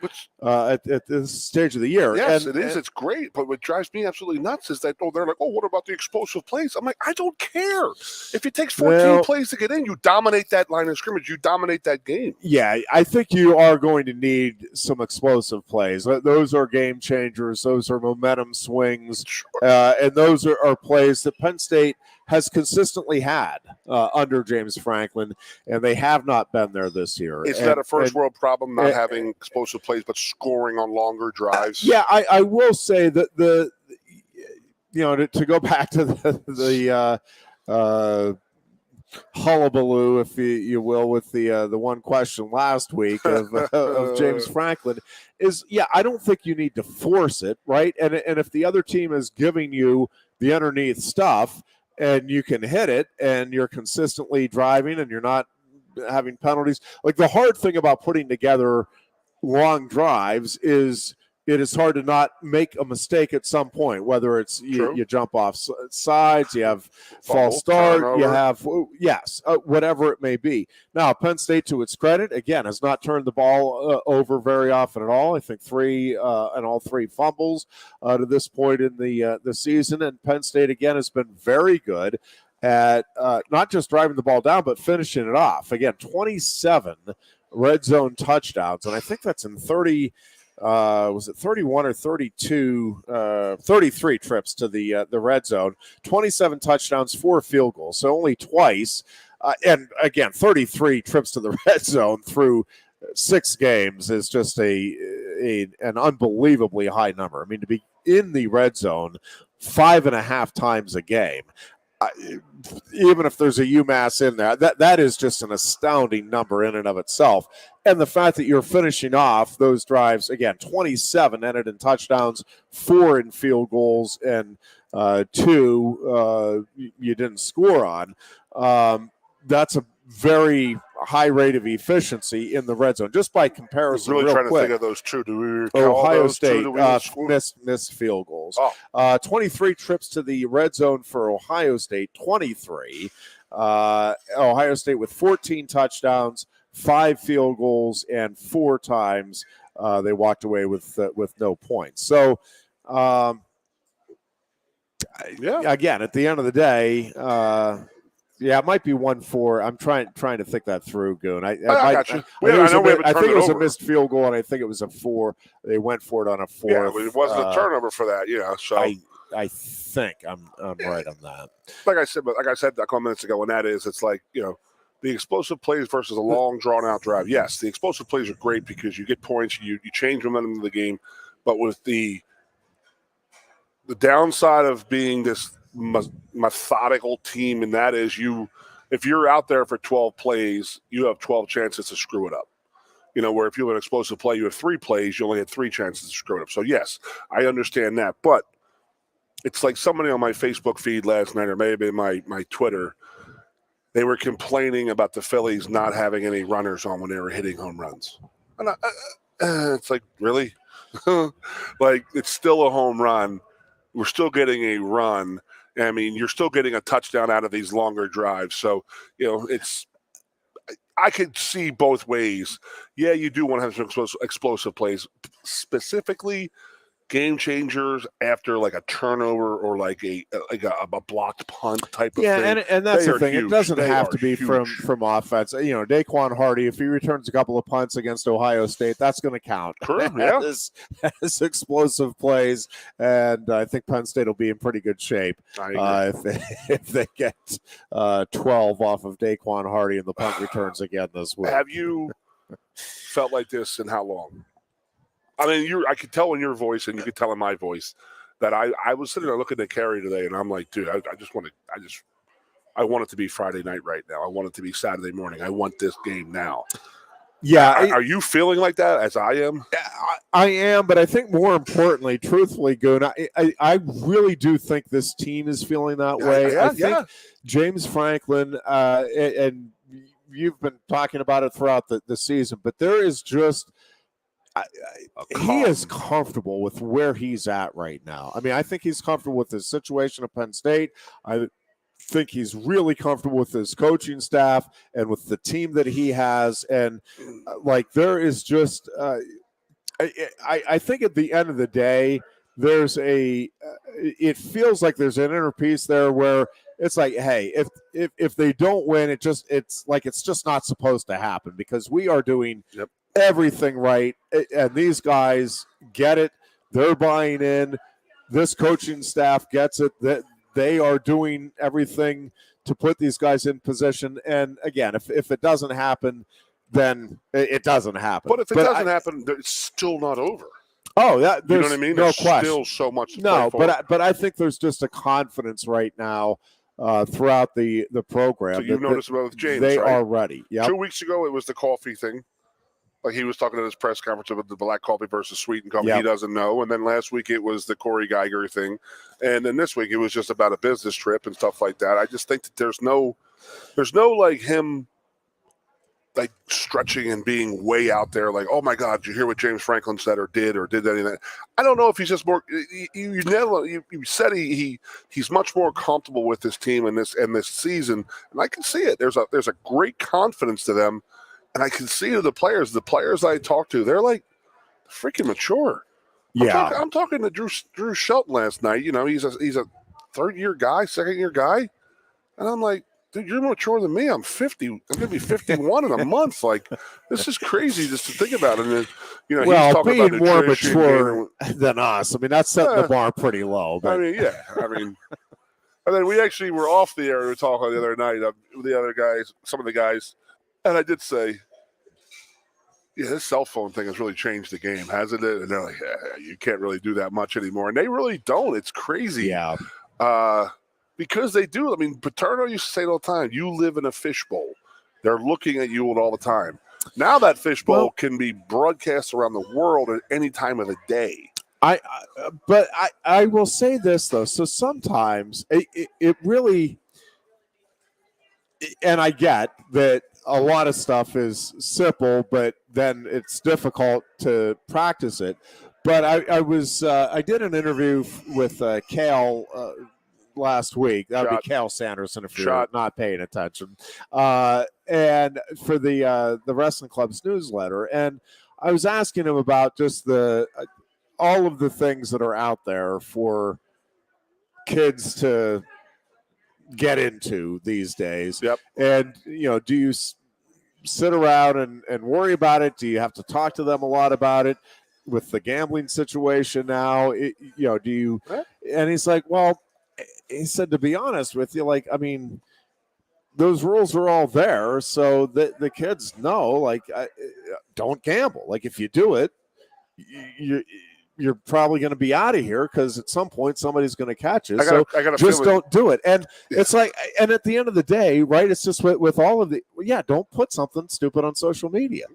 at this stage of the year. Yes, it is. It's great. But what drives me absolutely nuts is that, they're like, what about the explosive plays? I'm like, I don't care. If it takes 14 plays to get in, you dominate that line of scrimmage. You dominate that game. Yeah, I think you are going to need some explosive plays. Those are game changers. Those are momentum swings. And those are plays that Penn State has consistently had under James Franklin, and they have not been there this year. Is that a first-world problem, not having explosive plays but scoring on longer drives? Yeah, I will say that to go back to the hullabaloo, if you will, with the one question last week of James Franklin, is, I don't think you need to force it, right? And if the other team is giving you the underneath stuff, and you can hit it, and you're consistently driving, and you're not having penalties. Like, the hard thing about putting together long drives is it is hard to not make a mistake at some point, whether it's you jump off sides, you have false start, turnover. You have, whatever it may be. Now, Penn State, to its credit, again, has not turned the ball over very often at all. I think 3 and all 3 fumbles to this point in the season. And Penn State, again, has been very good at not just driving the ball down, but finishing it off. Again, 27 red zone touchdowns, and I think that's in 30 was it 31 or 32 33 trips to the red zone, 27 touchdowns, 4 field goals, so only twice, and again 33 trips to the red zone through 6 games is just an unbelievably high number. I mean, to be in the red zone 5.5 times a game, even if there's a UMass in there, that is just an astounding number in and of itself. And the fact that you're finishing off those drives, again, 27 ended in touchdowns, 4 in field goals, and 2 you didn't score on. That's a very high rate of efficiency in the red zone, just by comparison. Really real trying quick. to think of those 2. Do we recall Ohio those State 2 missed field goals. 23 trips to the red zone for Ohio State, 23. Ohio State with 14 touchdowns, 5 field goals, and 4 times they walked away with no points. So, again, at the end of the day, it might be 1-4. I'm trying to think that through, Goon. I got you. I think it was a missed field goal, and I think it was a 4. They went for it on a 4. Yeah, it wasn't a turnover for that. So I think I'm right on that. Like I said a couple minutes ago, and that is, it's like, the explosive plays versus a long, drawn-out drive. Yes, the explosive plays are great because you get points, you change momentum of the game, but with the downside of being this methodical team, and that is if you're out there for 12 plays, you have 12 chances to screw it up. Where if you have an explosive play, you have 3 plays, you only had 3 chances to screw it up. So yes, I understand that, but it's like somebody on my Facebook feed last night, or maybe my Twitter, they were complaining about the Phillies not having any runners on when they were hitting home runs. And it's like, really? Like, it's still a home run. We're still getting a run. I mean, you're still getting a touchdown out of these longer drives. So, I could see both ways. Yeah, you do want to have some explosive plays, specifically game changers after like a turnover or like a blocked punt type of thing. Yeah, and that's the thing. Huge. It doesn't have to be huge. from offense. Daquan Hardy, if he returns a couple of punts against Ohio State, that's going to count. True, yeah. as explosive plays, and I think Penn State will be in pretty good shape if they get 12 off of Daquan Hardy in the punt returns again this week. Have you felt like this in how long? I mean, I could tell in your voice, and you could tell in my voice, that I was sitting there looking at Carey today, and I'm like, dude, I want it to be Friday night right now. I want it to be Saturday morning. I want this game now. Yeah. Are you feeling like that as I am? I am, but I think more importantly, truthfully, Goon, I really do think this team is feeling that way. I think James Franklin, and you've been talking about it throughout the season, but there is just – he is comfortable with where he's at right now. I mean, I think he's comfortable with his situation at Penn State. I think he's really comfortable with his coaching staff and with the team that he has. And there is just, I think at the end of the day, there's it feels like there's an inner peace there where it's like, hey, if they don't win, it's just not supposed to happen because we are doing everything right, and these guys get it. They're buying in. This coaching staff gets it. That they are doing everything to put these guys in position. And again, if it doesn't happen, then it doesn't happen. But if it doesn't happen, it's still not over. Oh, yeah, you know what I mean? No there's question. Still so much to play for. but I think there's just a confidence right now throughout the program. So you've noticed about with James, they right? are ready. Yep. 2 weeks ago, it was the coffee thing. Like he was talking at his press conference about the black coffee versus sweetened coffee. He doesn't know. And then last week it was the Corey Geiger thing. And then this week it was just about a business trip and stuff like that. I just think that there's no like him. like stretching and being way out there, like, oh my God, did you hear what James Franklin said or did anything? I don't know if he's just more. You said he's much more comfortable with this team and this season, and I can see it. There's a great confidence to them, and I can see to the players. The players I talk to, they're like freaking mature. Yeah, I'm talking to Drew Shelton last night. You know, he's a third-year guy, second-year guy, and I'm like, dude, you're more mature than me. I'm 50. I'm going to be 51 in a month. Like, this is crazy just to think about it. And then, you know, well, he's talking being about more nutrition, mature than us. I mean, that's setting the bar pretty low. But. I mean, yeah. I mean, and then we actually were off the air. We were talking the other night with the other guys, some of the guys, and I did say, yeah, this cell phone thing has really changed the game, hasn't it? And they're like, yeah, you can't really do that much anymore. And they really don't. It's crazy. Yeah. Because they do. I mean, Paterno used to say it all the time, you live in a fishbowl. They're looking at you all the time. Now that fishbowl can be broadcast around the world at any time of the day. But I will say this, though. So sometimes it really, and I get that a lot of stuff is simple, but then it's difficult to practice it. But I did an interview with Cal last week. That would be Cal Sanderson if you're not paying attention. And for the Wrestling Club's newsletter, and I was asking him about just all of the things that are out there for kids to get into these days. Yep. And do you sit around and worry about it? Do you have to talk to them a lot about it? With the gambling situation now, do you? And he's like, well, he said, to be honest with you, like, I mean, those rules are all there, so the kids know, like, don't gamble. Like, if you do it, you're probably going to be out of here because at some point somebody's going to catch you. So just don't do it. And it's like, and at the end of the day, right? It's just with all of don't put something stupid on social media.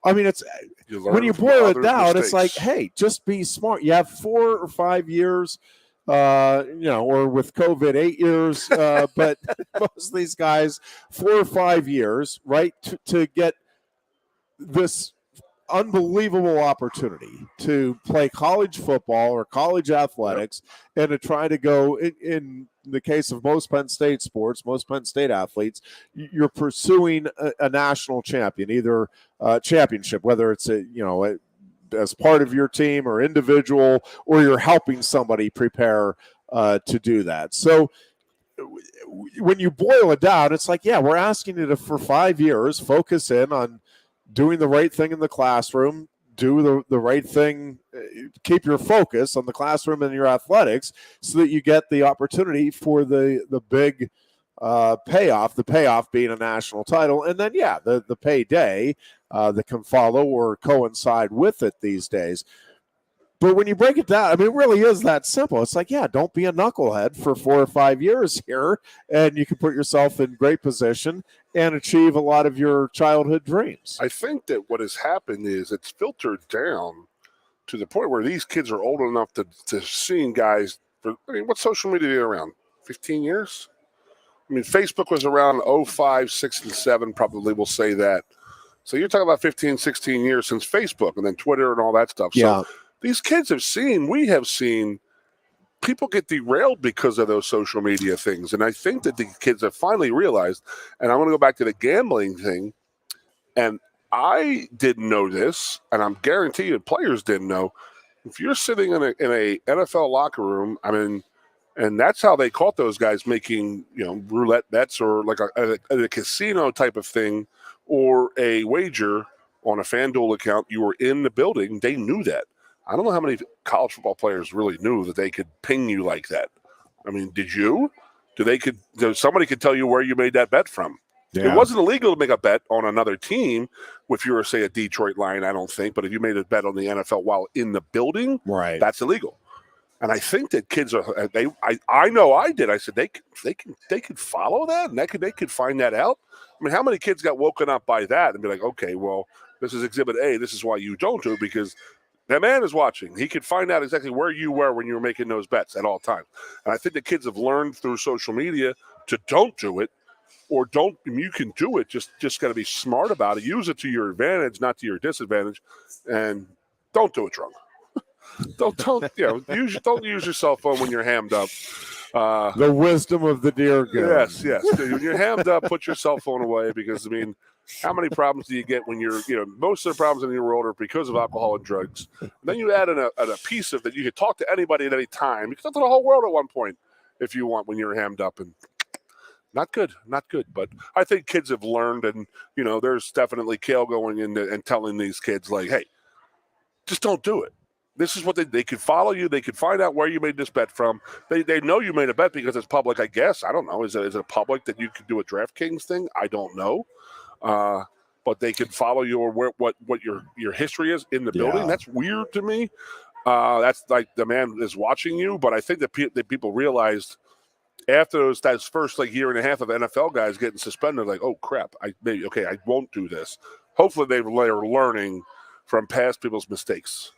I mean, it's when you boil it down, it's like, hey, just be smart. You have 4 or 5 years, or with COVID, 8 years, but most of these guys, 4 or 5 years, right, to get this unbelievable opportunity to play college football or college athletics, and to try to go in the case of most Penn State sports, most Penn State athletes, you're pursuing a national champion, either championship, whether it's as part of your team or individual, or you're helping somebody prepare to do that. So when you boil it down, it's like, we're asking you to, for 5 years, focus in on doing the right thing in the classroom, do the right thing, keep your focus on the classroom and your athletics so that you get the opportunity for the big payoff, the payoff being a national title, and then, the payday that can follow or coincide with it these days. But when you break it down, I mean, it really is that simple. It's like, don't be a knucklehead for 4 or 5 years here, and you can put yourself in great position and achieve a lot of your childhood dreams. I think that what has happened is it's filtered down to the point where these kids are old enough to seeing guys. What's social media around? 15 years? I mean, Facebook was around 05, 6, and 7, probably we'll say that. So you're talking about 15, 16 years since Facebook, and then Twitter and all that stuff. Yeah. So these kids we have seen people get derailed because of those social media things. And I think that the kids have finally realized, and I'm going to go back to the gambling thing, and I didn't know this, and I'm guaranteed players didn't know. If you're sitting in a NFL locker room, I mean, and that's how they caught those guys making, roulette bets or like a casino type of thing or a wager on a FanDuel account. You were in the building. They knew that. I don't know how many college football players really knew that they could ping you like that. I mean, did you? Somebody could tell you where you made that bet from. Yeah. It wasn't illegal to make a bet on another team if you were, say, a Detroit Lion, I don't think. But if you made a bet on the NFL while in the building, right, that's illegal. And I think that kids are. I know I did. I said they could follow that, and they could find that out. I mean, how many kids got woken up by that and be like, okay, well, this is Exhibit A. This is why you don't do it, because that man is watching. He could find out exactly where you were when you were making those bets at all times. And I think the kids have learned through social media to don't do it, or don't. You can do it. Just got to be smart about it. Use it to your advantage, not to your disadvantage, and don't do it drunk. don't don't use your cell phone when you're hammed up. The wisdom of the dear Goon. Yes. When you're hammed up, put your cell phone away, because how many problems do you get when you're, most of the problems in your world are because of alcohol and drugs. And then you add in a piece of that. You can talk to anybody at any time. You can talk to the whole world at one point if you want when you're hammed up, and not good. But I think kids have learned, and, there's definitely Kale going in and telling these kids, like, hey, just don't do it. This is what they could follow you. They could find out where you made this bet from. They know you made a bet because it's public, I guess. I don't know. Is it public that you could do a DraftKings thing? I don't know. But they could follow you, or what your history is in the building. That's weird to me. That's like the man is watching you. But I think that people realized after that first year and a half of NFL guys getting suspended, like, oh crap, I won't do this. Hopefully they're learning from past people's mistakes.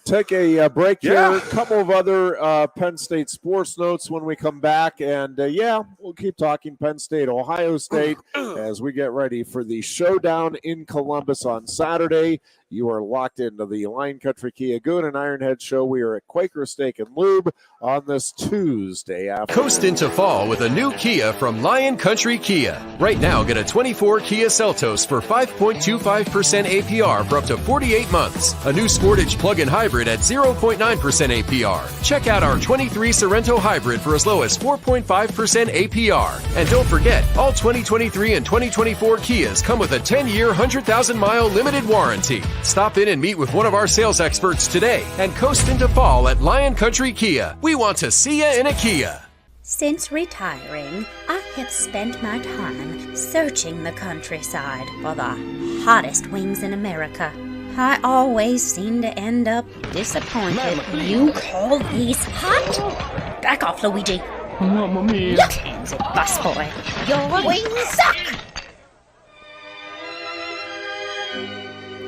Take a break here. A couple of other Penn State sports notes when we come back. And, we'll keep talking Penn State, Ohio State as we get ready for the showdown in Columbus on Saturday. You are locked into the Lion Country Kia Goon and Ironhead show. We are at Quaker Steak and Lube on this Tuesday afternoon. Coast into fall with a new Kia from Lion Country Kia. Right now, get a 24 Kia Seltos for 5.25% APR for up to 48 months. A new Sportage plug-in hybrid at 0.9% APR. Check out our 23 Sorrento hybrid for as low as 4.5% APR. And don't forget, all 2023 and 2024 Kias come with a 10-year, 100,000-mile limited warranty. Stop in and meet with one of our sales experts today and coast into fall at Lion Country Kia. We want to see you in a Kia. Since retiring, I have spent my time searching the countryside for the hottest wings in America. I always seem to end up disappointed. You call these hot? Back off, Luigi. Mamma mia. Look, hands it, busboy. Your wings suck!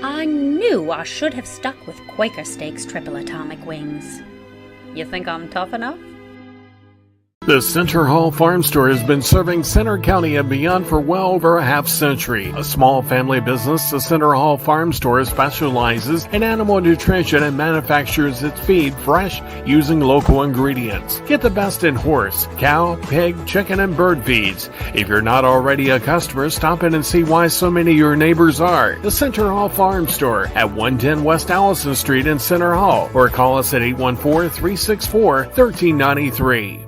I knew I should have stuck with Quaker Steak's triple atomic wings. You think I'm tough enough? The Center Hall Farm Store has been serving Center County and beyond for well over a half century. A small family business, the Center Hall Farm Store specializes in animal nutrition and manufactures its feed fresh using local ingredients. Get the best in horse, cow, pig, chicken, and bird feeds. If you're not already a customer, stop in and see why so many of your neighbors are. The Center Hall Farm Store at 110 West Allison Street in Center Hall, or call us at 814-364-1393.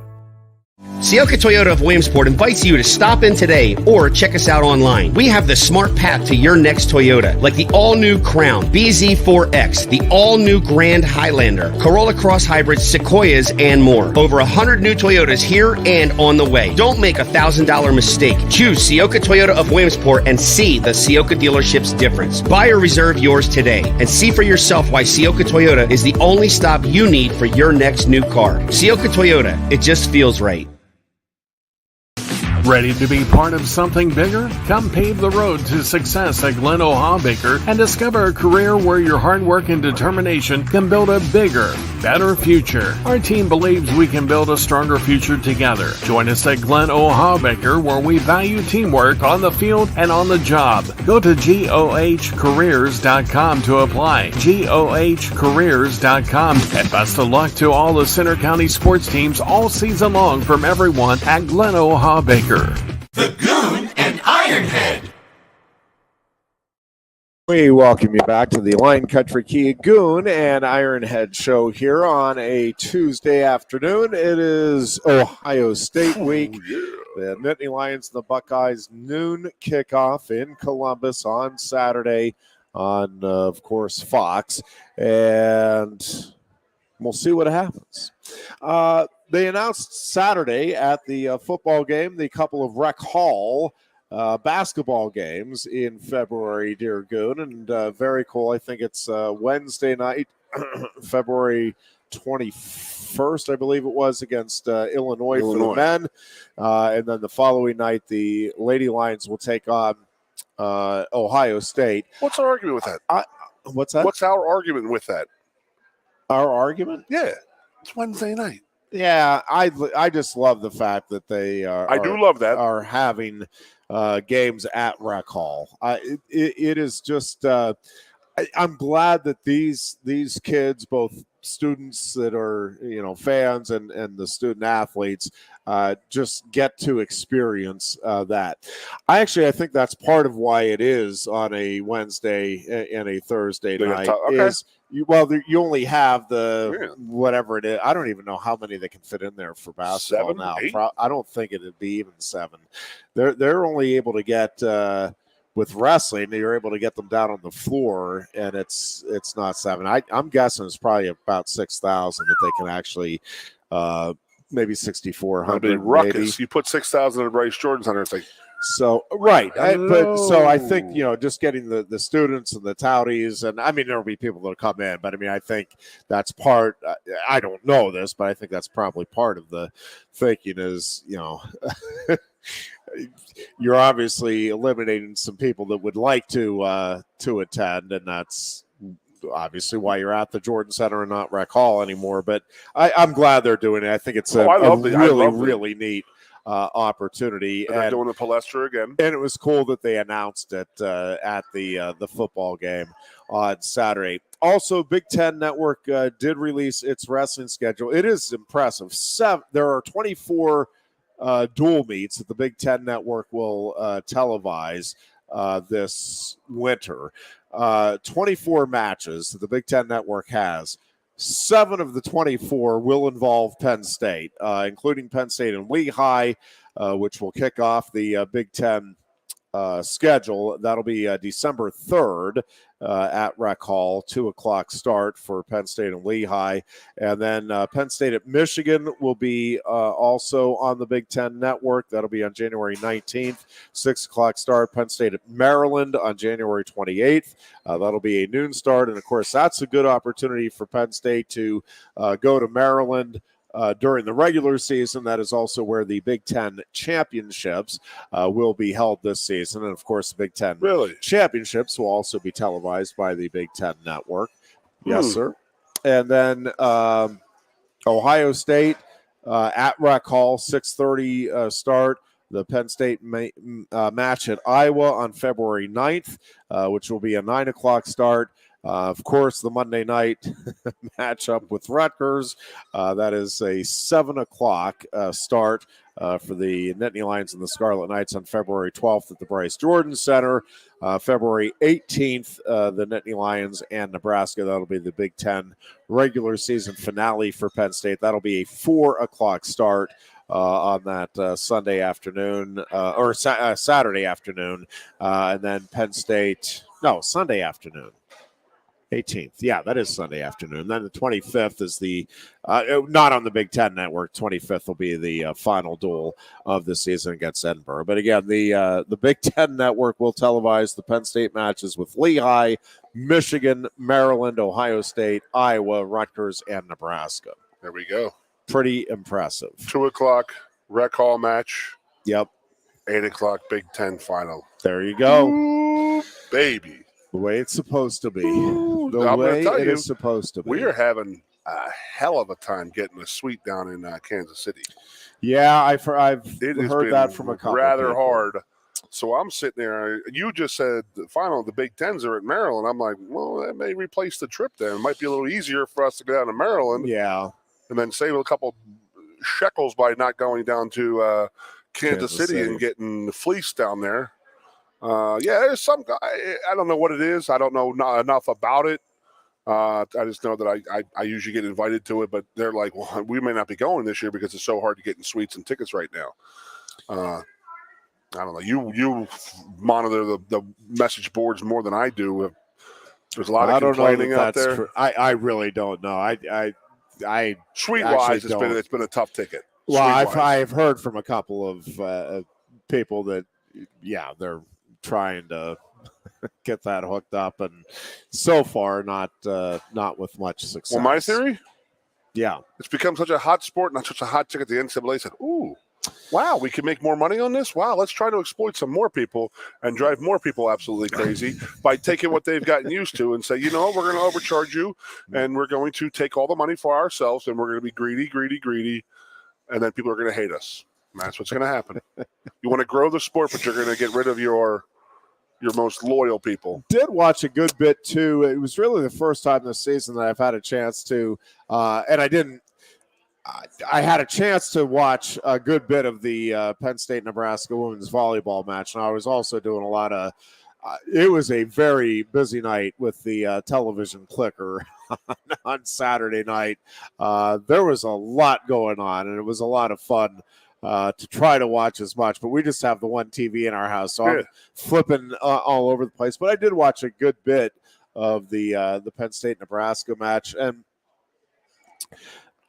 Sioka Toyota of Williamsport invites you to stop in today or check us out online. We have the smart path to your next Toyota, like the all-new Crown, BZ4X, the all-new Grand Highlander, Corolla Cross Hybrids, Sequoias, and more. Over 100 new Toyotas here and on the way. Don't make a $1,000 mistake. Choose Sioka Toyota of Williamsport and see the Sioka dealership's difference. Buy or reserve yours today and see for yourself why Sioka Toyota is the only stop you need for your next new car. Sioka Toyota, it just feels right. Ready to be part of something bigger? Come pave the road to success at Glen Baker and discover a career where your hard work and determination can build a bigger, better future. Our team believes we can build a stronger future together. Join us at Glen Baker, where we value teamwork on the field and on the job. Go to GOHcareers.com to apply. GOHcareers.com. And best of luck to all the Center County sports teams all season long from everyone at Glen Baker. The Goon and Ironhead. We welcome you back to the Lion Country Kia Goon and Ironhead show here on a Tuesday afternoon. It is Ohio State week. The Nittany Lions and the Buckeyes noon kickoff in Columbus on Saturday on, of course, Fox. And we'll see what happens. They announced Saturday at the football game the couple of Rec Hall basketball games in February, dear Goon, and very cool. I think it's Wednesday night, February 21st, I believe it was, against Illinois for the men. And then the following night, the Lady Lions will take on Ohio State. What's our argument with that? What's that? What's our argument with that? Our argument? Yeah. It's Wednesday night. Yeah, I just love the fact that they I do love that. are having games at Rec Hall. It is just I'm glad that these kids, both students that are fans and the student athletes, just get to experience that. I think that's part of why it is on a Wednesday and a Thursday night. Okay. Is you only have the whatever it is. I don't even know how many they can fit in there for basketball 7, now. 8? I don't think it'd be even 7. They're only able to get. With wrestling, you're able to get them down on the floor, and it's not 7. I'm guessing it's probably about 6,000 that they can actually, maybe 6,400. Ruckus. Maybe. You put 6,000 at Bryce Jordan's under. It's like so right. So I think just getting the students and the touties, and I mean there'll be people that'll come in, but I mean I think that's part. I don't know this, but I think that's probably part of the thinking is you're obviously eliminating some people that would like to attend, and that's obviously why you're at the Jordan Center and not Rec Hall anymore. But I'm glad they're doing it. I think it's a really neat opportunity. And they're doing the Palestra again. And it was cool that they announced it at the football game on Saturday. Also, Big Ten Network did release its wrestling schedule. It is impressive. There are 24 dual meets that the Big Ten Network will televise this winter. 24 matches that the Big Ten Network has. 7 of the 24 will involve Penn State, including Penn State and Lehigh, which will kick off the Big Ten schedule. That'll be December 3rd at Rec Hall, 2:00 start for Penn State and Lehigh. And then Penn State at Michigan will be also on the Big Ten Network. That'll be on January 19th, 6:00 start. Penn State at Maryland on January 28th. That'll be a noon start. And, of course, that's a good opportunity for Penn State to go to Maryland during the regular season. That is also where the Big Ten championships will be held this season. And, of course, the Big Ten championships will also be televised by the Big Ten Network. Yes, sir. And then Ohio State at Rec Hall, 6:30 start. The Penn State match at Iowa on February 9th, which will be a 9:00 start. Of course, the Monday night matchup with Rutgers, that is a 7:00 start for the Nittany Lions and the Scarlet Knights on February 12th at the Bryce Jordan Center. February 18th, the Nittany Lions and Nebraska. That'll be the Big Ten regular season finale for Penn State. That'll be a 4:00 start on that Sunday afternoon or Saturday afternoon. And then Penn State, Sunday afternoon. 18th. Yeah, that is Sunday afternoon. Then the 25th is the, not on the Big Ten Network. 25th will be the final duel of the season against Edinburgh. But again, the Big Ten Network will televise the Penn State matches with Lehigh, Michigan, Maryland, Ohio State, Iowa, Rutgers, and Nebraska. There we go. Pretty impressive. 2:00 Rec Hall match. Yep. 8:00 Big Ten final. There you go. Ooh, baby. The way it's supposed to be. I'm The way it you, is supposed to be. We are having a hell of a time getting a suite down in Kansas City. Yeah, I've heard that from a couple rather people. hard. So I'm sitting there. You just said the final, the Big Tens are at Maryland. I'm like, well, that may replace the trip then. It might be a little easier for us to go down to Maryland. Yeah. And then save a couple shekels by not going down to Kansas City and getting fleeced down there. There's some guy. I don't know what it is. I don't know enough about it. I just know that I usually get invited to it, but they're like, well, we may not be going this year because it's so hard to get in suites and tickets right now. I don't know. You monitor the message boards more than I do. There's a lot of complaining out there. True. I really don't know. I suite wise, it's been a tough ticket. Well, I've heard from a couple of people that they're trying to get that hooked up, and so far not with much success. Well, my theory, it's become such a hot sport, not such a hot ticket. The NCAA said, "Ooh, wow, we can make more money on this. Wow, let's try to exploit some more people and drive more people absolutely crazy by taking what they've gotten used to and say, you know, we're going to overcharge you and we're going to take all the money for ourselves and we're going to be greedy, and then people are going to hate us. And that's what's going to happen. You want to grow the sport, but you're going to get rid of your most loyal people. Did watch a good bit too. It was really the first time this season that I've had a chance to, and I had a chance to watch a good bit of the Penn State Nebraska women's volleyball match, and I was also doing a lot of. It was a very busy night with the television clicker on Saturday night. There was a lot going on, and it was a lot of fun. To try to watch as much, but we just have the one TV in our house, so I'm flipping all over the place. But I did watch a good bit of the Penn State Nebraska match, and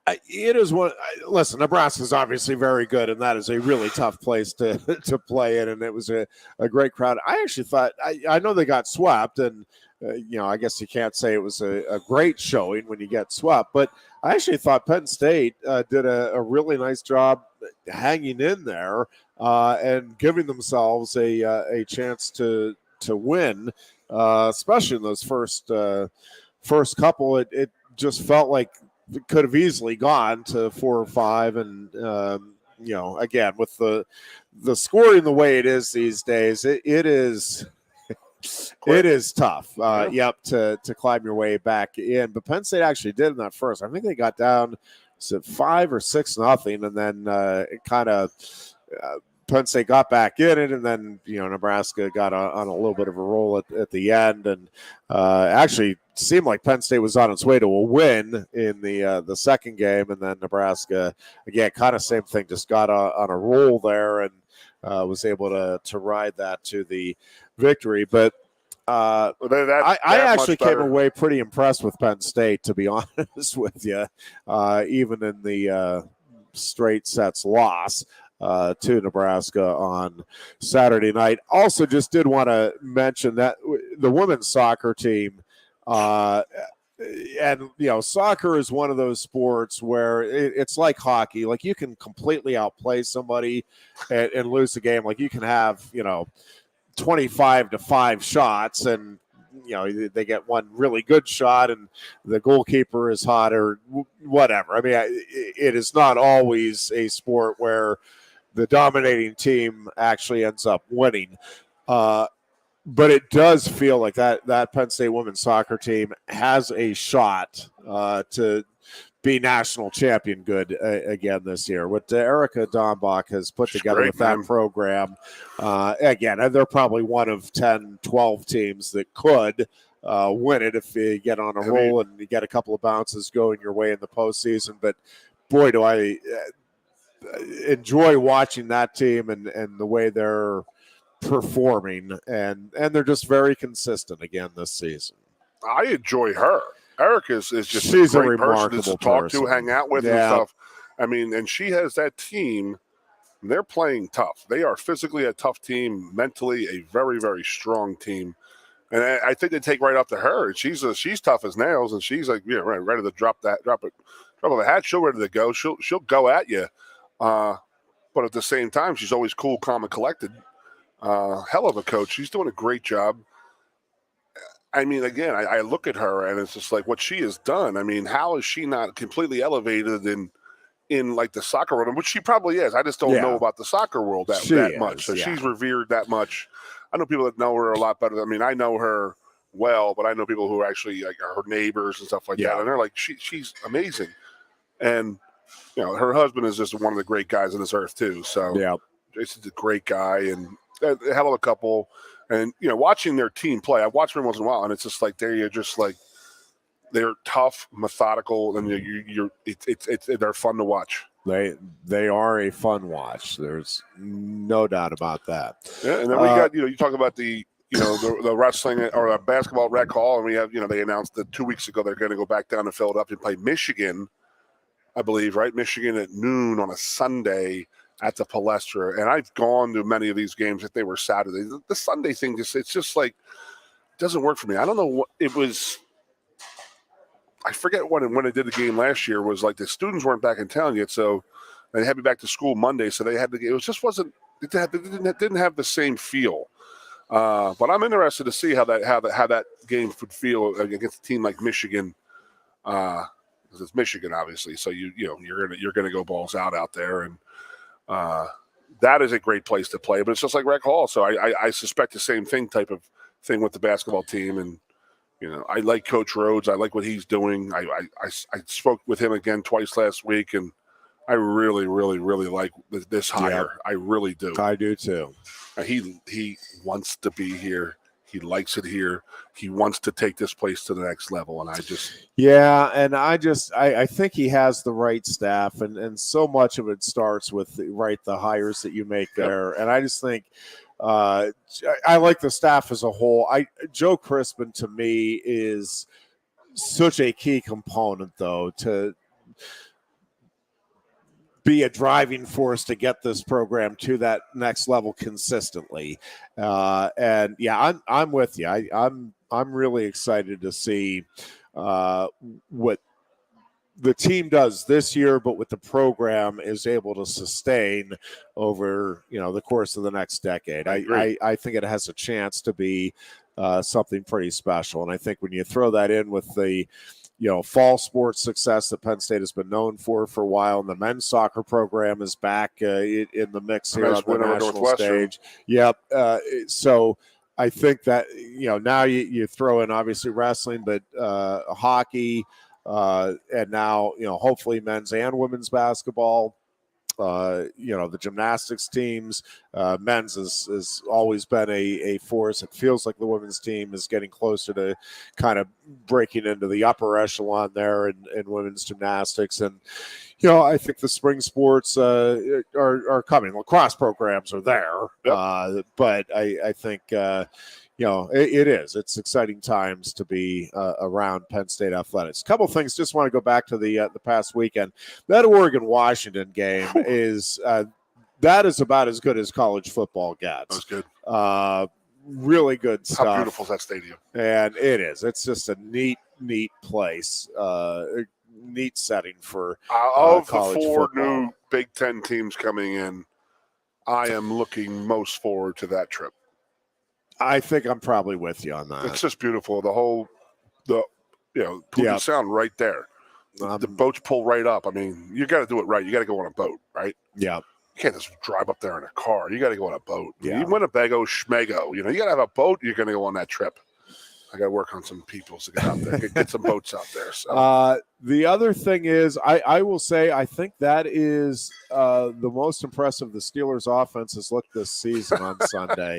it is one. Listen, Nebraska is obviously very good, and that is a really tough place to play in. And it was a great crowd. I actually thought I know they got swept, and I guess you can't say it was a great showing when you get swept, but I actually thought Penn State did a really nice job hanging in there and giving themselves a chance to win, especially in those first couple. It just felt like it could have easily gone to 4 or 5, and again with the scoring the way it is these days, it is. It is tough, to climb your way back in. But Penn State actually did in that first. I think they got down to 5 or 6-0, and then it kind of Penn State got back in it, and then Nebraska got on a little bit of a roll at the end, and actually seemed like Penn State was on its way to a win in the second game, and then Nebraska again kind of same thing, just got on a roll there and was able to ride that to the victory. But I actually came away pretty impressed with Penn State, to be honest with you, even in the straight sets loss to Nebraska on Saturday night. Also, just did want to mention that the women's soccer team, and soccer is one of those sports where it's like hockey. Like, you can completely outplay somebody and lose the game. Like, you can have 25-5 shots, and they get one really good shot and the goalkeeper is hot or whatever. I mean, it is not always a sport where the dominating team actually ends up winning, but it does feel like that Penn State women's soccer team has a shot to be national champion good again this year. What Erica Dombach has put together with that program, again, they're probably one of 10, 12 teams that could win it if you get on a roll and you get a couple of bounces going your way in the postseason. But boy, do I enjoy watching that team and the way they're performing, and they're just very consistent again this season. I enjoy her. Erica is just she's a great remarkable person to talk to, hang out with, and stuff. I mean, and she has that team. They're playing tough. They are physically a tough team, mentally a very, very strong team. And I think they take right up to her. She's tough as nails, and she's like, ready to drop of a hat. She'll ready to go. She'll go at you. But at the same time, she's always cool, calm, and collected. Hell of a coach. She's doing a great job. I mean, again, I look at her and it's just like what she has done. I mean, how is she not completely elevated in like the soccer world, which she probably is. I just don't know about the soccer world that much. So she's revered that much. I know people that know her a lot better. I mean, I know her well, but I know people who are actually like her neighbors and stuff like that. And they're like, she's amazing. And, her husband is just one of the great guys on this earth too. So Jason's a great guy and a hell of a couple. And, watching their team play, I've watched them once in a while, and it's just like they're tough, methodical, and they're fun to watch. They are a fun watch. There's no doubt about that. Yeah, and then we got, you talk about the wrestling or the basketball rec hall, and we have, they announced that 2 weeks ago they're going to go back down to Philadelphia and play Michigan, I believe, right? Michigan at noon on a Sunday at the Palestra, and I've gone to many of these games if they were Saturday. The Sunday thing, it's just like, it doesn't work for me. I don't know what it was. I forget when I did the game last year was like the students weren't back in town yet, so They had me back to school Monday, so they had to. It didn't have the same feel. But I'm interested to see how that game would feel against a team like Michigan. Because it's Michigan, obviously, so you're gonna go balls out there, and that is a great place to play. But it's just like Rec Hall, so I suspect the same type of thing with the basketball team. And I like Coach Rhodes. I like what he's doing. I spoke with him again twice last week, and I really, really, really like this hire. Yeah. I really do. I do too. He wants to be here. He likes it here. He wants to take this place to the next level, and I think he has the right staff, and so much of it starts with the hires that you make there. And I just think I like the staff as a whole. Joe Crispin to me is such a key component, though, to be a driving force to get this program to that next level consistently. And yeah, I'm with you. I'm really excited to see what the team does this year, but what the program is able to sustain over the course of the next decade. I think it has a chance to be something pretty special. And I think when you throw that in with the fall sports success that Penn State has been known for a while, and the men's soccer program is back in the mix here on the national stage. Yep. So I think that now you throw in obviously wrestling, but hockey, and now hopefully men's and women's basketball. The gymnastics teams, men's has always been a force. It feels like the women's team is getting closer to kind of breaking into the upper echelon there in women's gymnastics. And, I think the spring sports are coming. Lacrosse programs are there. Yep. But I think, it is. It's exciting times to be around Penn State athletics. A couple things. Just want to go back to the past weekend. That Oregon-Washington game is that is about as good as college football gets. That was good. Really good stuff. How beautiful is that stadium? And it is. It's just a neat place. Neat setting for of college the four football. new Big Ten teams coming in, I am looking most forward to that trip. I think I'm probably with you on that. It's just beautiful. Puget Sound right there. The boats pull right up. I mean, you got to do it right. You got to go on a boat, right? Yeah. You can't just drive up there in a car. You got to go on a boat. Yeah. You Winnebago, Schmego. You got to have a boat. You're going to go on that trip. I got to work on some people to get out there, get some boats out there. So. The other thing is, I will say, I think that is the most impressive the Steelers' offense has looked this season on Sunday.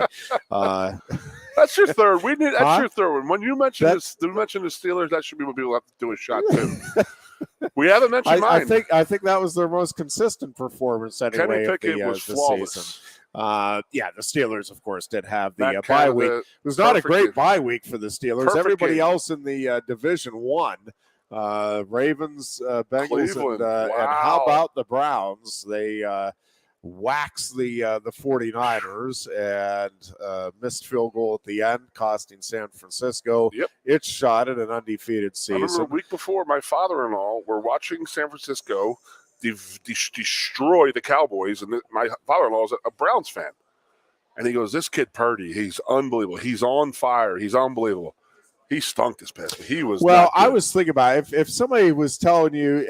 That's your third. That's your third one. When you mentioned the Steelers, that should be what people have to do a shot too. We haven't mentioned mine. I think that was their most consistent performance anyway. Kenny Pickett was flawless. Season. The Steelers, of course, did have the bye week. It was not a great bye week for the Steelers. Everybody else in the division won. Ravens, Bengals, and how about the Browns? They waxed the 49ers and missed field goal at the end, costing San Francisco its shot at an undefeated season. I remember a week before, my father-in-law were watching San Francisco destroy the Cowboys, and my father-in-law is a Browns fan. And he goes, this kid Purdy, he's unbelievable. He's on fire. He's unbelievable. He stunk this past week. He was I was thinking about it. If somebody was telling you,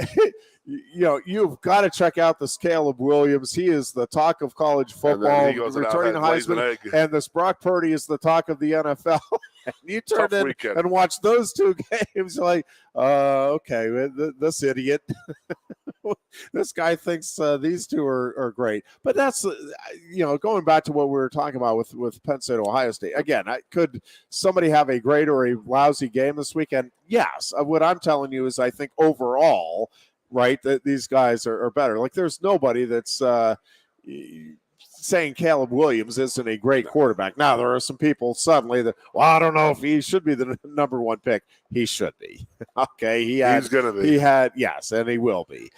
you've got to check out this Caleb Williams. He is the talk of college football, returning Heisman, and this Brock Purdy is the talk of the NFL. And you turned in and watched those two games, like, okay, this idiot. This guy thinks these two are great. But that's, going back to what we were talking about with Penn State, Ohio State. Again, could somebody have a great or a lousy game this weekend? Yes. What I'm telling you is I think overall, right, that these guys are better. Like, there's nobody that's saying Caleb Williams isn't a great quarterback. Now, there are some people suddenly that, I don't know if he should be the number one pick. He should be. Okay. He's going to be. Yes, and he will be.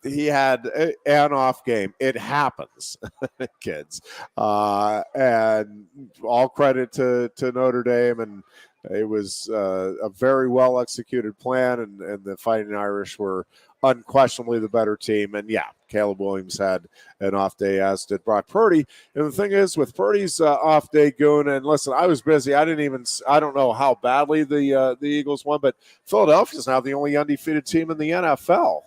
He had an off game. It happens, kids. And all credit to Notre Dame, and it was a very well executed plan, and the Fighting Irish were unquestionably the better team. And yeah, Caleb Williams had an off day, as did Brock Purdy. And the thing is, with Purdy's off day, Goon, and listen, I was busy. I don't know how badly the Eagles won, but Philadelphia is now the only undefeated team in the NFL.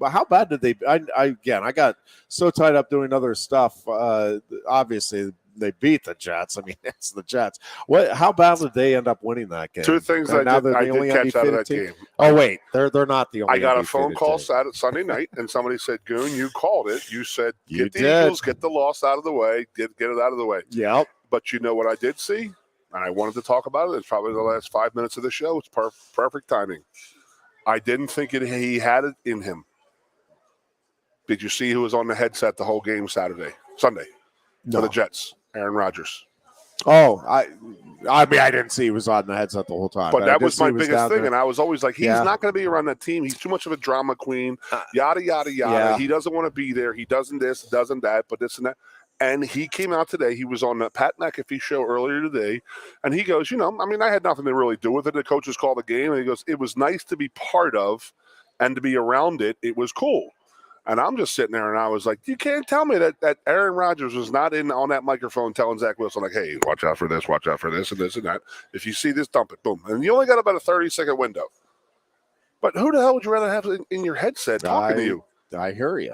How bad did they? I got so tied up doing other stuff. Obviously, they beat the Jets. I mean, it's the Jets. How bad did they end up winning that game? Two things I did catch out of that game. Oh wait, they're not the only. I got a phone call Sunday night, and somebody said, "Goon, you called it. You said You get the did. Eagles, get the loss out of the way, get it out of the way." Yep. But you know what I did see, and I wanted to talk about it. It's probably the last 5 minutes of the show. It's perfect timing. I didn't think he had it in him. Did you see who was on the headset the whole game Sunday No. for the Jets? Aaron Rodgers. Oh, I mean, I didn't see he was on the headset the whole time. But I that did was see my he was biggest down thing, there. and I was always like, he's Yeah. not going to be around that team. He's too much of a drama queen, yada, yada, yada. Yeah. He doesn't want to be there. He doesn't this, doesn't that, but this and that. And he came out today. He was on the Pat McAfee show earlier today, and he goes, I had nothing to really do with it. The coaches called the game, and he goes, it was nice to be part of and to be around it. It was cool. And I'm just sitting there, and I was like, you can't tell me that Aaron Rodgers was not on that microphone telling Zach Wilson, like, hey, watch out for this, and this and that. If you see this, dump it, boom. And you only got about a 30-second window. But who the hell would you rather have in your headset talking to you? I hear you.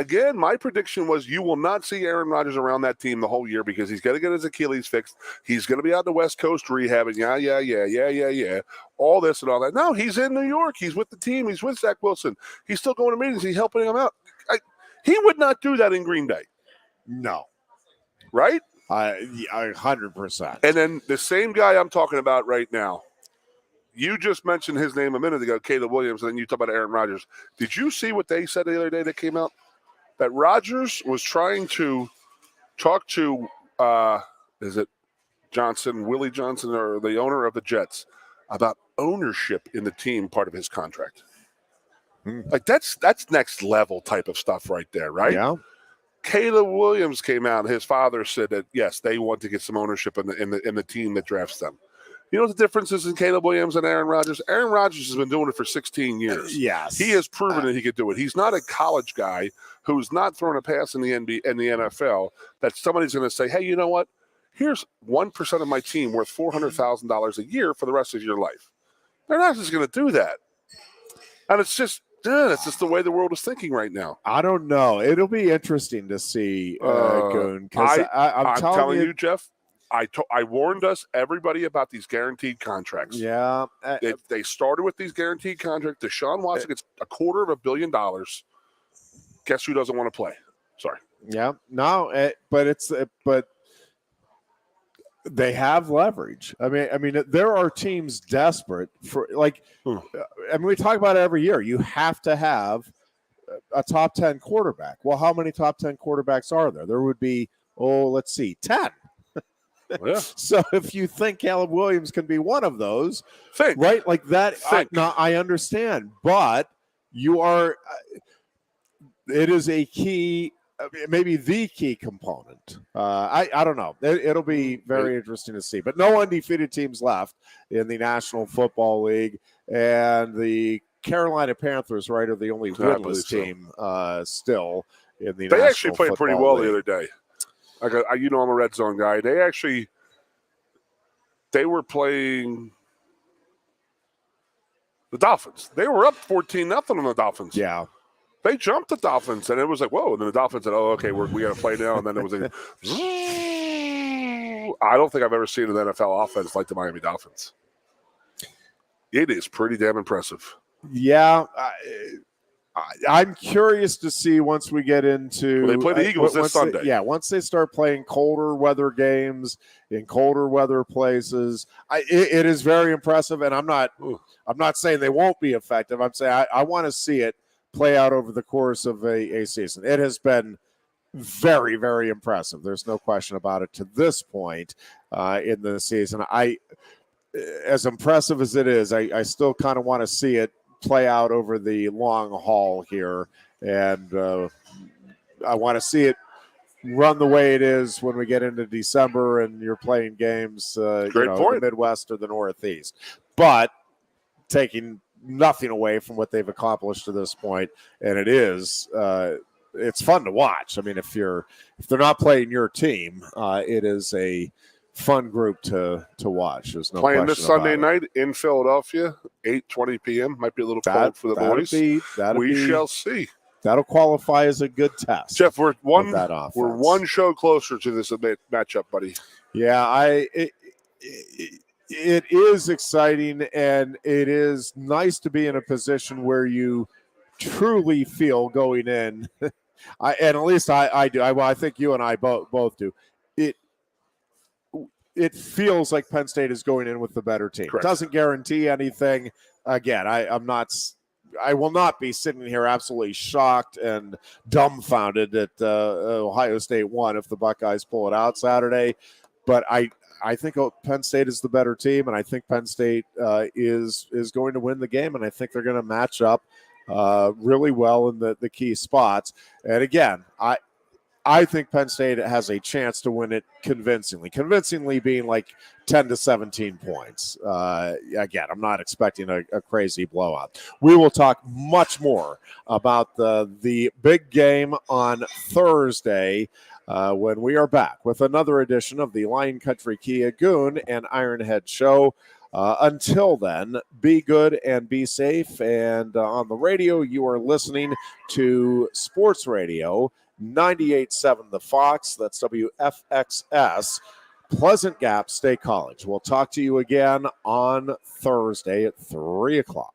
Then my prediction was you will not see Aaron Rodgers around that team the whole year because he's going to get his Achilles fixed. He's going to be out the West Coast rehabbing. Yeah. All this and all that. No, he's in New York. He's with the team. He's with Zach Wilson. He's still going to meetings. He's helping him out. He would not do that in Green Bay. No. Right? 100%. And then the same guy I'm talking about right now, you just mentioned his name a minute ago, Caleb Williams, and then you talk about Aaron Rodgers. Did you see what they said the other day that came out? That Rodgers was trying to talk to, is it Willie Johnson, or the owner of the Jets, about ownership in the team, part of his contract. Like that's next level type of stuff right there, right? Yeah. Caleb Williams came out, and his father said that yes, they want to get some ownership in the team that drafts them. You know what the difference is in Caleb Williams and Aaron Rodgers? Aaron Rodgers has been doing it for 16 years. Yes. He has proven that he could do it. He's not a college guy who's not throwing a pass in the NBA and the NFL that somebody's going to say, hey, you know what? Here's 1% of my team worth $400,000 a year for the rest of your life. They're not just going to do that. And it's just the way the world is thinking right now. I don't know. It'll be interesting to see, Goon. I'm telling you, Jeff, I warned everybody about these guaranteed contracts. Yeah. They started with these guaranteed contracts. Deshaun Watson gets $250 million. Guess who doesn't want to play? Sorry. Yeah. No, but they have leverage. I mean, there are teams desperate for we talk about it every year. You have to have a top 10 quarterback. Well, how many top 10 quarterbacks are there? There would be, 10. Yeah. So if you think Caleb Williams can be one of those, right? Like that, I understand, but you are. It is a key, maybe the key component. I don't know. It'll be very interesting to see. But no undefeated teams left in the National Football League, and the Carolina Panthers, right, are the only winless team still in the. They actually played Football pretty well League. the other day. I'm a red zone guy. They were playing the Dolphins. They were up 14-0 on the Dolphins. Yeah. They jumped the Dolphins, and it was like, whoa. And then the Dolphins said, oh, okay, we got to play now. And then it was like, I don't think I've ever seen an NFL offense like the Miami Dolphins. It is pretty damn impressive. Yeah. I'm curious to see once we get into. Well, they play the Eagles this Sunday. Once they start playing colder weather games in colder weather places, it is very impressive. And I'm not saying they won't be effective. I'm saying I want to see it play out over the course of a season. It has been very, very impressive. There's no question about it to this point in the season. As impressive as it is, I still kind of want to see it play out over the long haul here, and I want to see it run the way it is when we get into December and you're playing games in the Midwest or the Northeast. But taking nothing away from what they've accomplished to this point, and it is it's fun to watch. I mean, if they're not playing your team, it is a fun group to watch. There's no playing this Sunday about it. night in Philadelphia, 8:20 p.m. Might be a little cold for the boys. We shall see. That'll qualify as a good test. Jeff, we're one show closer to this matchup, buddy. Yeah, it is exciting, and it is nice to be in a position where you truly feel going in. And at least I do. I think you and I both do. It feels like Penn State is going in with the better team. Correct. It doesn't guarantee anything. Again, I will not be sitting here absolutely shocked and dumbfounded that Ohio State won if the Buckeyes pull it out Saturday. But I think Penn State is the better team, and I think Penn State is going to win the game, and I think they're going to match up really well in the key spots. And again, I think Penn State has a chance to win it convincingly. Convincingly being like 10 to 17 points. Again, I'm not expecting a crazy blowout. We will talk much more about the big game on Thursday when we are back with another edition of the Lion Country Kia Goon and Ironhead Show. Until then, be good and be safe. And on the radio, you are listening to Sports Radio 98.7 The Fox. That's WFXS, Pleasant Gap State College. We'll talk to you again on Thursday at 3 o'clock.